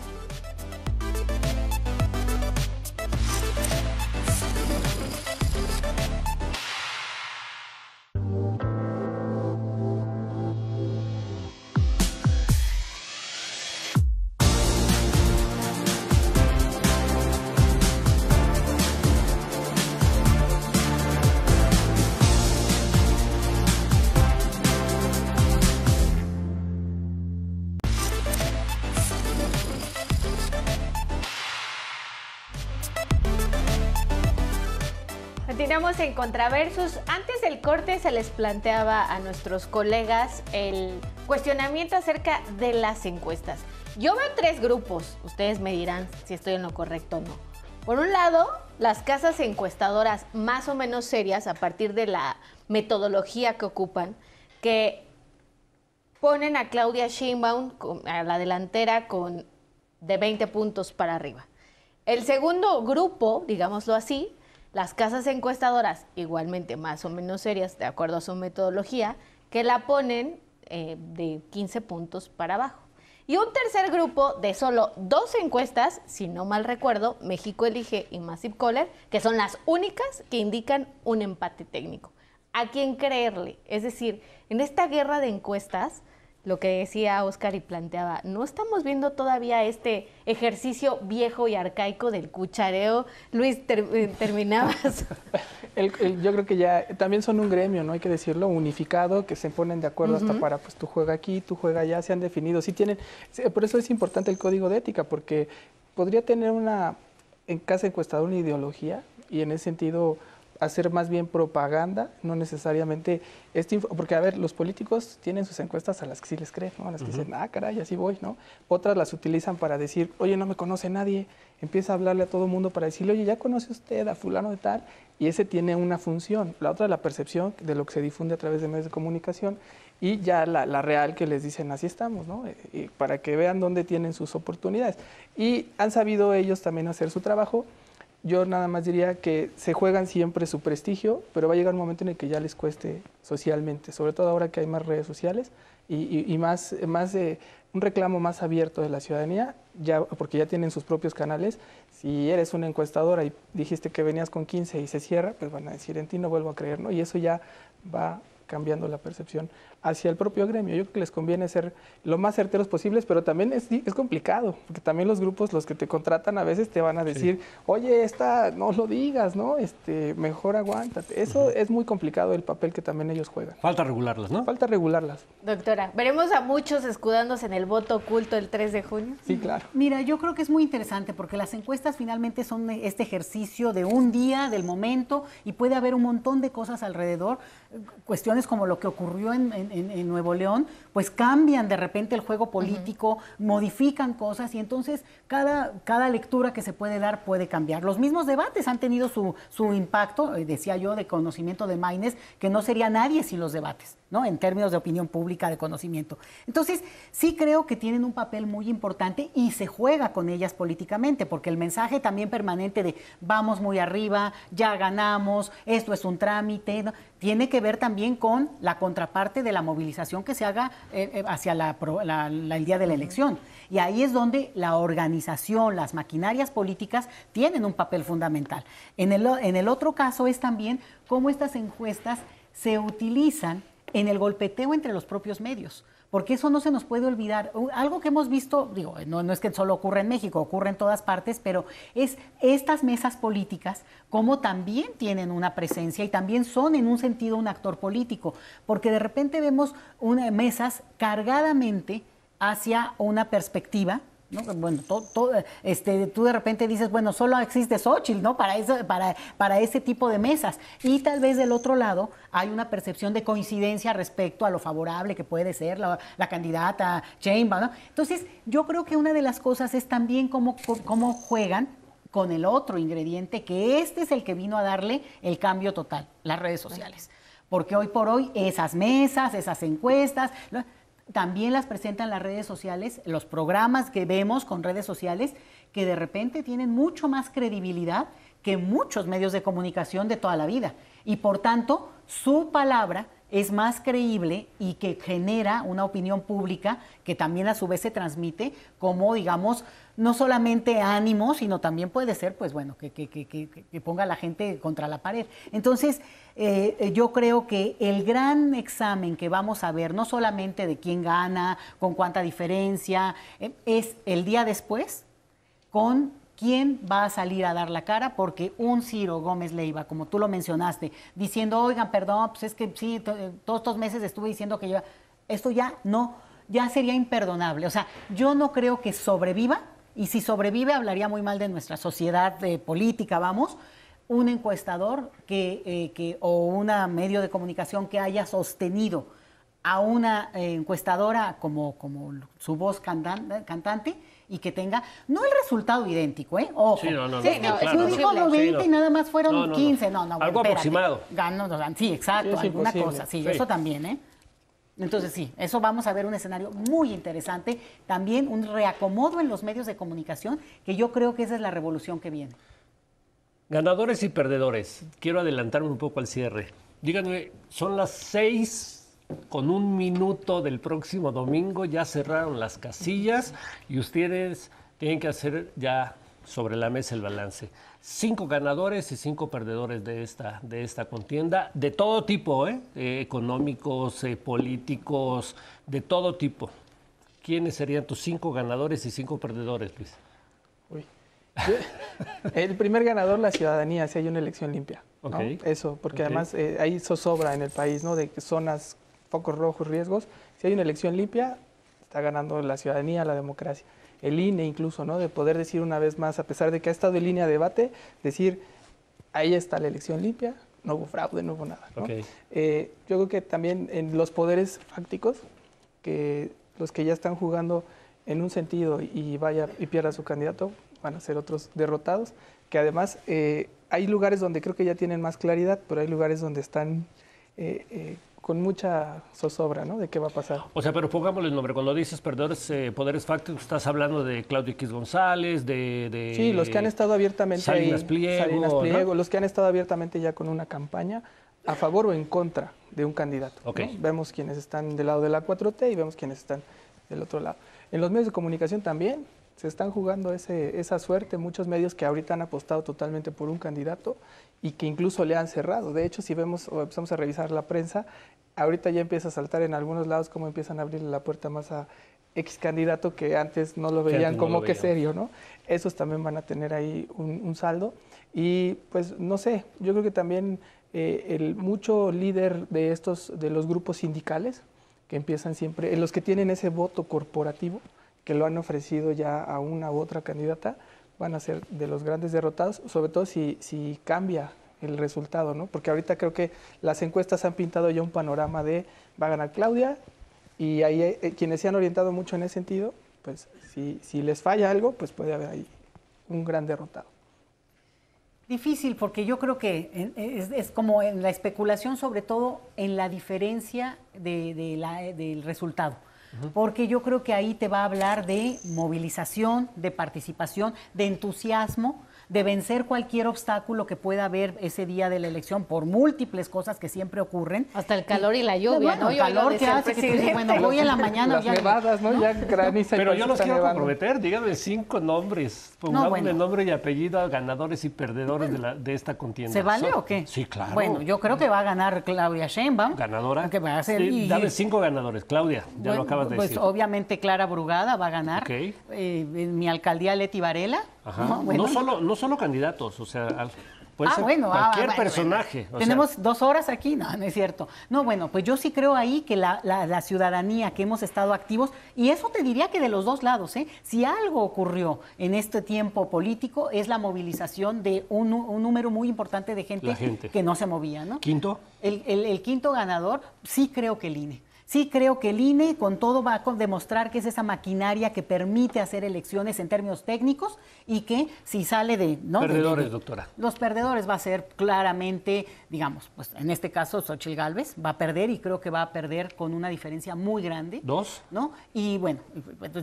S1: Continuamos en Contraversus. Antes del corte se les planteaba a nuestros colegas el cuestionamiento acerca de las encuestas. Yo veo 3 grupos, ustedes me dirán si estoy en lo correcto o no. Por un lado, las casas encuestadoras más o menos serias a partir de la metodología que ocupan, que ponen a Claudia Sheinbaum a la delantera con de 20 puntos para arriba. El segundo grupo, digámoslo así, las casas encuestadoras, igualmente más o menos serias, de acuerdo a su metodología, que la ponen de 15 puntos para abajo. Y un tercer grupo de solo 2 encuestas, si no mal recuerdo, México Elige y Massive Caller, que son las únicas que indican un empate técnico. ¿A quién creerle? Es decir, en esta guerra de encuestas, lo que decía Oscar y planteaba, no estamos viendo todavía este ejercicio viejo y arcaico del cuchareo. Luis, terminabas.
S4: Yo creo que ya también son un gremio, ¿no? Hay que decirlo, unificado, que se ponen de acuerdo hasta para, pues tú juega aquí, tú juega allá, se han definido. Sí tienen, por eso es importante el código de ética, porque podría tener en casa encuestadora una ideología y en ese sentido hacer más bien propaganda, no necesariamente, porque a ver, los políticos tienen sus encuestas a las que sí les creen, ¿no? A las que dicen, caray, así voy, ¿no? Otras las utilizan para decir, oye, no me conoce nadie, empieza a hablarle a todo el mundo para decirle, oye, ¿ya conoce usted a fulano de tal? Y ese tiene una función. La otra es la percepción de lo que se difunde a través de medios de comunicación y ya la real que les dicen, así estamos, ¿no? Y para que vean dónde tienen sus oportunidades. Y han sabido ellos también hacer su trabajo. Yo nada más diría que se juegan siempre su prestigio, pero va a llegar un momento en el que ya les cueste socialmente, sobre todo ahora que hay más redes sociales y más de un reclamo más abierto de la ciudadanía, ya, porque ya tienen sus propios canales. Si eres una encuestadora y dijiste que venías con 15 y se cierra, pues van a decir, en ti no vuelvo a creer, ¿no? Y eso ya va cambiando la percepción hacia el propio gremio. Yo creo que les conviene ser lo más certeros posibles, pero también es complicado, porque también los grupos, los que te contratan, a veces te van a decir, oye, no lo digas, ¿no? Mejor aguántate. Eso es muy complicado, el papel que también ellos juegan.
S2: Falta regularlas, ¿no?
S4: Falta regularlas.
S1: Doctora, ¿veremos a muchos escudándose en el voto oculto el 3 de junio?
S4: Sí, claro.
S3: Mira, yo creo que es muy interesante porque las encuestas finalmente son este ejercicio de un día, del momento, y puede haber un montón de cosas alrededor, cuestiones como lo que ocurrió en Nuevo León, pues cambian de repente el juego político, modifican cosas y entonces cada lectura que se puede dar puede cambiar. Los mismos debates han tenido su impacto, decía yo, de conocimiento de Maynes, que no sería nadie sin los debates, ¿no? En términos de opinión pública, de conocimiento. Entonces, sí creo que tienen un papel muy importante y se juega con ellas políticamente, porque el mensaje también permanente de vamos muy arriba, ya ganamos, esto es un trámite, ¿no? Tiene que ver también con la contraparte de la movilización que se haga hacia el día de la elección. Y ahí es donde la organización, las maquinarias políticas tienen un papel fundamental. En el otro caso es también cómo estas encuestas se utilizan en el golpeteo entre los propios medios, porque eso no se nos puede olvidar. Algo que hemos visto, digo, no es que solo ocurre en México, ocurre en todas partes, pero es estas mesas políticas como también tienen una presencia y también son en un sentido un actor político, porque de repente vemos mesas cargadamente hacia una perspectiva, ¿no? Bueno, tú de repente dices, bueno, solo existe Xóchitl, ¿no? Para ese tipo de mesas. Y tal vez del otro lado hay una percepción de coincidencia respecto a lo favorable que puede ser la candidata Sheinbaum, ¿no? Entonces, yo creo que una de las cosas es también cómo juegan con el otro ingrediente, que este es el que vino a darle el cambio total, las redes sociales. Porque hoy por hoy esas mesas, esas encuestas, ¿no? También las presentan las redes sociales, los programas que vemos con redes sociales, que de repente tienen mucho más credibilidad que muchos medios de comunicación de toda la vida. Y por tanto, su palabra es más creíble y que genera una opinión pública que también a su vez se transmite como, digamos, no solamente ánimo, sino también puede ser, pues bueno, que ponga a la gente contra la pared. Entonces, yo creo que el gran examen que vamos a ver, no solamente de quién gana, con cuánta diferencia, es el día después, con quién va a salir a dar la cara, porque un Ciro Gómez Leiva, como tú lo mencionaste, diciendo, oigan, perdón, pues es que sí, todos estos meses estuve diciendo que esto ya no, ya sería imperdonable. O sea, yo no creo que sobreviva, y si sobrevive hablaría muy mal de nuestra sociedad política, vamos, un encuestador o un medio de comunicación que haya sostenido a una encuestadora como su voz cantante y que tenga, no el resultado idéntico, ojo.
S2: Sí, no,
S3: claro, dijo 90 y nada más fueron 15, no,
S2: algo espérate, aproximado.
S3: Sí, exacto, sí, alguna cosa, sí, eso también, Entonces sí, eso vamos a ver un escenario muy interesante, también un reacomodo en los medios de comunicación, que yo creo que esa es la revolución que viene.
S2: Ganadores y perdedores. Quiero adelantarme un poco al cierre. Díganme, son las 6 con 1 minuto del próximo domingo, ya cerraron las casillas y ustedes tienen que hacer ya sobre la mesa el balance. 5 ganadores y 5 perdedores de esta contienda, de todo tipo, económicos, políticos, de todo tipo. ¿Quiénes serían tus 5 ganadores y 5 perdedores, Luis?
S4: Uy. El primer ganador, la ciudadanía, si hay una elección limpia.
S2: Okay.
S4: ¿no? Eso, porque además hay zozobra en el país, ¿no? De zonas, focos rojos, riesgos. Si hay una elección limpia, está ganando la ciudadanía, la democracia. El INE incluso, ¿no? De poder decir una vez más, a pesar de que ha estado en línea de debate, decir, ahí está la elección limpia, no hubo fraude, no hubo nada, ¿no?
S2: Okay.
S4: Yo creo que también en los poderes fácticos, que los que ya están jugando en un sentido y pierda su candidato, van a ser otros derrotados, que además hay lugares donde creo que ya tienen más claridad, pero hay lugares donde están con mucha zozobra, ¿no? De qué va a pasar.
S2: O sea, pero pongámosle el nombre. Cuando dices perdedores, poderes fácticos, estás hablando de Claudio X González, de
S4: sí, los que han estado abiertamente
S2: Salinas Pliego,
S4: ¿no? Los que han estado abiertamente ya con una campaña a favor o en contra de un candidato.
S2: Okay.
S4: ¿no? Vemos quienes están del lado de la 4T y vemos quienes están del otro lado. En los medios de comunicación también se están jugando esa suerte, muchos medios que ahorita han apostado totalmente por un candidato y que incluso le han cerrado. De hecho, si vemos o empezamos a revisar la prensa, ahorita ya empieza a saltar en algunos lados cómo empiezan a abrirle la puerta más a X candidato que antes no lo veían como que serio, ¿no? Esos también van a tener ahí un saldo. Y pues no sé, yo creo que también el mucho líder de los grupos sindicales que empiezan siempre, los que tienen ese voto corporativo, que lo han ofrecido ya a una u otra candidata, van a ser de los grandes derrotados, sobre todo si cambia el resultado, ¿no? Porque ahorita creo que las encuestas han pintado ya un panorama de va a ganar Claudia y ahí quienes se han orientado mucho en ese sentido, pues si les falla algo, pues puede haber ahí un gran derrotado.
S3: Difícil, porque yo creo que es como en la especulación, sobre todo en la diferencia del resultado. Porque yo creo que ahí te va a hablar de movilización, de participación, de entusiasmo, de vencer cualquier obstáculo que pueda haber ese día de la elección por múltiples cosas que siempre ocurren.
S1: Hasta el calor y la lluvia,
S3: bueno,
S1: ¿no?
S3: El calor que hace que tú dices, bueno, voy en la mañana.
S4: Las nevadas, ¿no? Ya graniza.
S2: Pero yo los quiero comprometer, díganme 5 nombres, pongámosle nombre y apellido a ganadores y perdedores de esta contienda.
S3: ¿Se vale o qué?
S2: Sí, claro.
S3: Bueno, yo creo que va a ganar Claudia Sheinbaum.
S2: ¿Ganadora?
S3: Que va a ser,
S2: sí, dame 5 ganadores, Claudia, ya lo acabas de decir.
S3: Pues obviamente Clara Brugada va a ganar.
S2: Okay.
S3: Mi alcaldía Leti Varela.
S2: Ajá. ¿No? Bueno. No solo candidatos, o sea, puede ser cualquier personaje.
S3: Bueno. Tenemos 2 horas aquí, no es cierto. No, bueno, pues yo sí creo ahí que la ciudadanía, que hemos estado activos, y eso te diría que de los dos lados, si algo ocurrió en este tiempo político es la movilización de un número muy importante de gente que no se movía, ¿no?
S2: ¿Quinto?
S3: El quinto ganador, sí creo que el INE. Sí creo que el INE con todo va a demostrar que es esa maquinaria que permite hacer elecciones en términos técnicos y que si sale de... ¿no?
S2: Perdedores, doctora.
S3: Los perdedores va a ser claramente, digamos, pues en este caso Xóchitl Gálvez va a perder y creo que va a perder con una diferencia muy grande.
S2: 2.
S3: ¿No? Y bueno,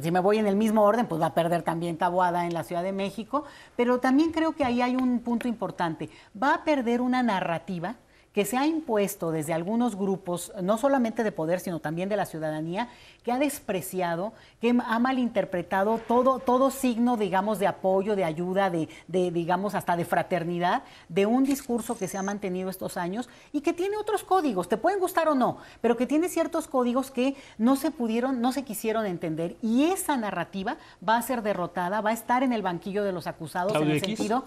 S3: si me voy en el mismo orden, pues va a perder también Taboada en la Ciudad de México, pero también creo que ahí hay un punto importante. Va a perder una narrativa que se ha impuesto desde algunos grupos, no solamente de poder, sino también de la ciudadanía, que ha despreciado, que ha malinterpretado todo signo, digamos, de apoyo, de ayuda, de digamos, hasta de fraternidad, de un discurso que se ha mantenido estos años y que tiene otros códigos, te pueden gustar o no, pero que tiene ciertos códigos que no se quisieron entender. Y esa narrativa va a ser derrotada, va a estar en el banquillo de los acusados en el sentido...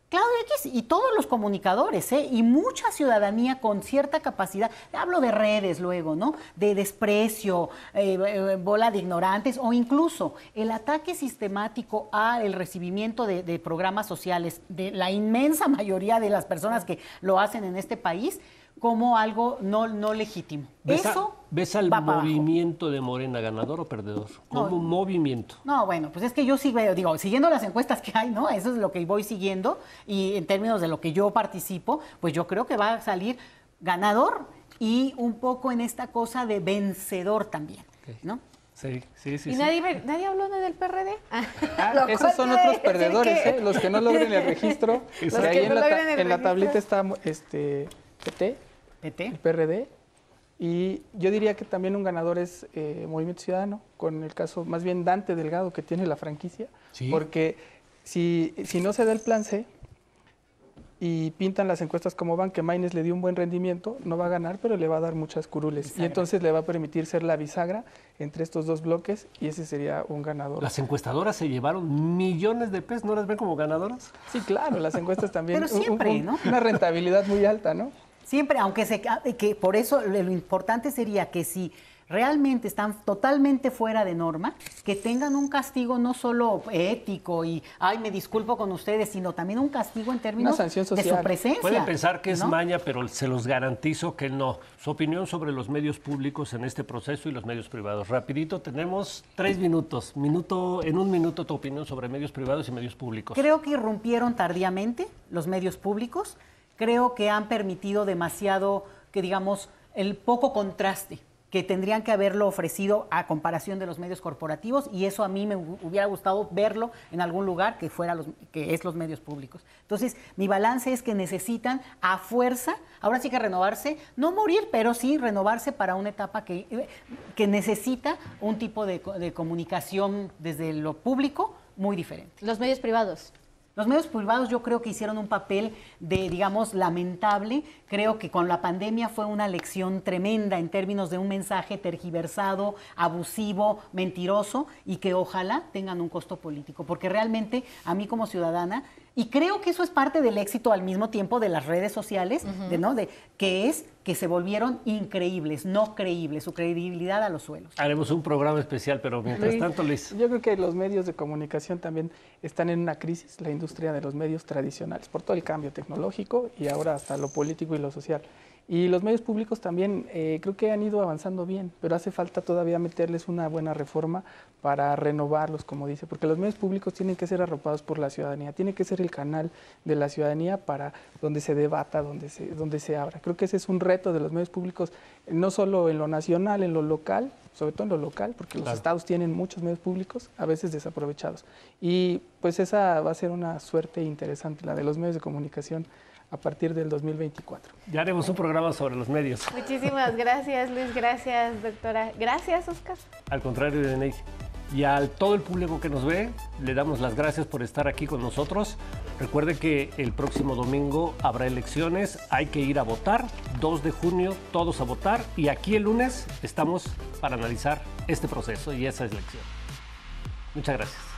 S3: Claudio X y todos los comunicadores, y mucha ciudadanía con cierta capacidad, hablo de redes luego, ¿no? De desprecio, bola de ignorantes o incluso el ataque sistemático al recibimiento de programas sociales de la inmensa mayoría de las personas que lo hacen en este país como algo no legítimo.
S2: ¿Ves al movimiento de Morena ganador o perdedor? Como un movimiento.
S3: No, bueno, pues es que yo sí veo, siguiendo las encuestas que hay, ¿no? Eso es lo que voy siguiendo y en términos de lo que yo participo, pues yo creo que va a salir ganador y un poco en esta cosa de vencedor también, ¿no?
S2: Sí.
S1: ¿Y nadie habló del PRD?
S4: Esos son otros perdedores, los que no logren el registro. Que ahí en la tablita está PT, el PRD, y yo diría que también un ganador es Movimiento Ciudadano, con el caso más bien Dante Delgado, que tiene la franquicia, porque si no se da el plan C y pintan las encuestas como van, que Maynes le dio un buen rendimiento, no va a ganar, pero le va a dar muchas curules. Bisagra. Y entonces le va a permitir ser la bisagra entre estos dos bloques y ese sería un ganador.
S2: Las encuestadoras se llevaron millones de pesos, ¿no las ven como ganadoras?
S4: Sí, claro, las encuestas también.
S3: Pero siempre, ¿no?
S4: Una rentabilidad muy alta, ¿no?
S3: Siempre, aunque que por eso lo importante sería que si realmente están totalmente fuera de norma, que tengan un castigo no solo ético y, ay, me disculpo con ustedes, sino también un castigo en términos de su presencia.
S2: Pueden pensar que es maña, pero se los garantizo que no. Su opinión sobre los medios públicos en este proceso y los medios privados. Rapidito, tenemos 3 minutos. En un minuto tu opinión sobre medios privados y medios públicos.
S3: Creo que irrumpieron tardíamente los medios públicos. Creo que han permitido demasiado, que digamos, el poco contraste que tendrían que haberlo ofrecido a comparación de los medios corporativos, y eso a mí me hubiera gustado verlo en algún lugar que es los medios públicos. Entonces, mi balance es que necesitan a fuerza, ahora sí que renovarse, no morir, pero sí renovarse para una etapa que necesita un tipo de comunicación desde lo público muy diferente.
S1: Los medios privados.
S3: Los medios privados yo creo que hicieron un papel digamos, lamentable. Creo que con la pandemia fue una lección tremenda en términos de un mensaje tergiversado, abusivo, mentiroso, y que ojalá tengan un costo político. Porque realmente a mí como ciudadana, y creo que eso es parte del éxito al mismo tiempo de las redes sociales, que se volvieron increíbles, no creíbles, su credibilidad a los suelos.
S2: Haremos un programa especial, pero mientras tanto, Luis.
S4: Yo creo que los medios de comunicación también están en una crisis, la industria de los medios tradicionales, por todo el cambio tecnológico y ahora hasta lo político y lo social. Y los medios públicos también creo que han ido avanzando bien, pero hace falta todavía meterles una buena reforma para renovarlos, como dice, porque los medios públicos tienen que ser arropados por la ciudadanía, tiene que ser el canal de la ciudadanía para donde se debata, donde se abra. Creo que ese es un reto de los medios públicos, no solo en lo nacional, en lo local, sobre todo en lo local, porque los estados tienen muchos medios públicos, a veces desaprovechados. Y pues esa va a ser una suerte interesante, la de los medios de comunicación, a partir del 2024.
S2: Ya haremos un programa sobre los medios.
S1: Muchísimas gracias, Luis. Gracias, doctora. Gracias, Oscar.
S2: Al contrario, Denise. Y a todo el público que nos ve, le damos las gracias por estar aquí con nosotros. Recuerde que el próximo domingo habrá elecciones. Hay que ir a votar. 2 de junio, todos a votar. Y aquí el lunes estamos para analizar este proceso y esa elección. Muchas gracias.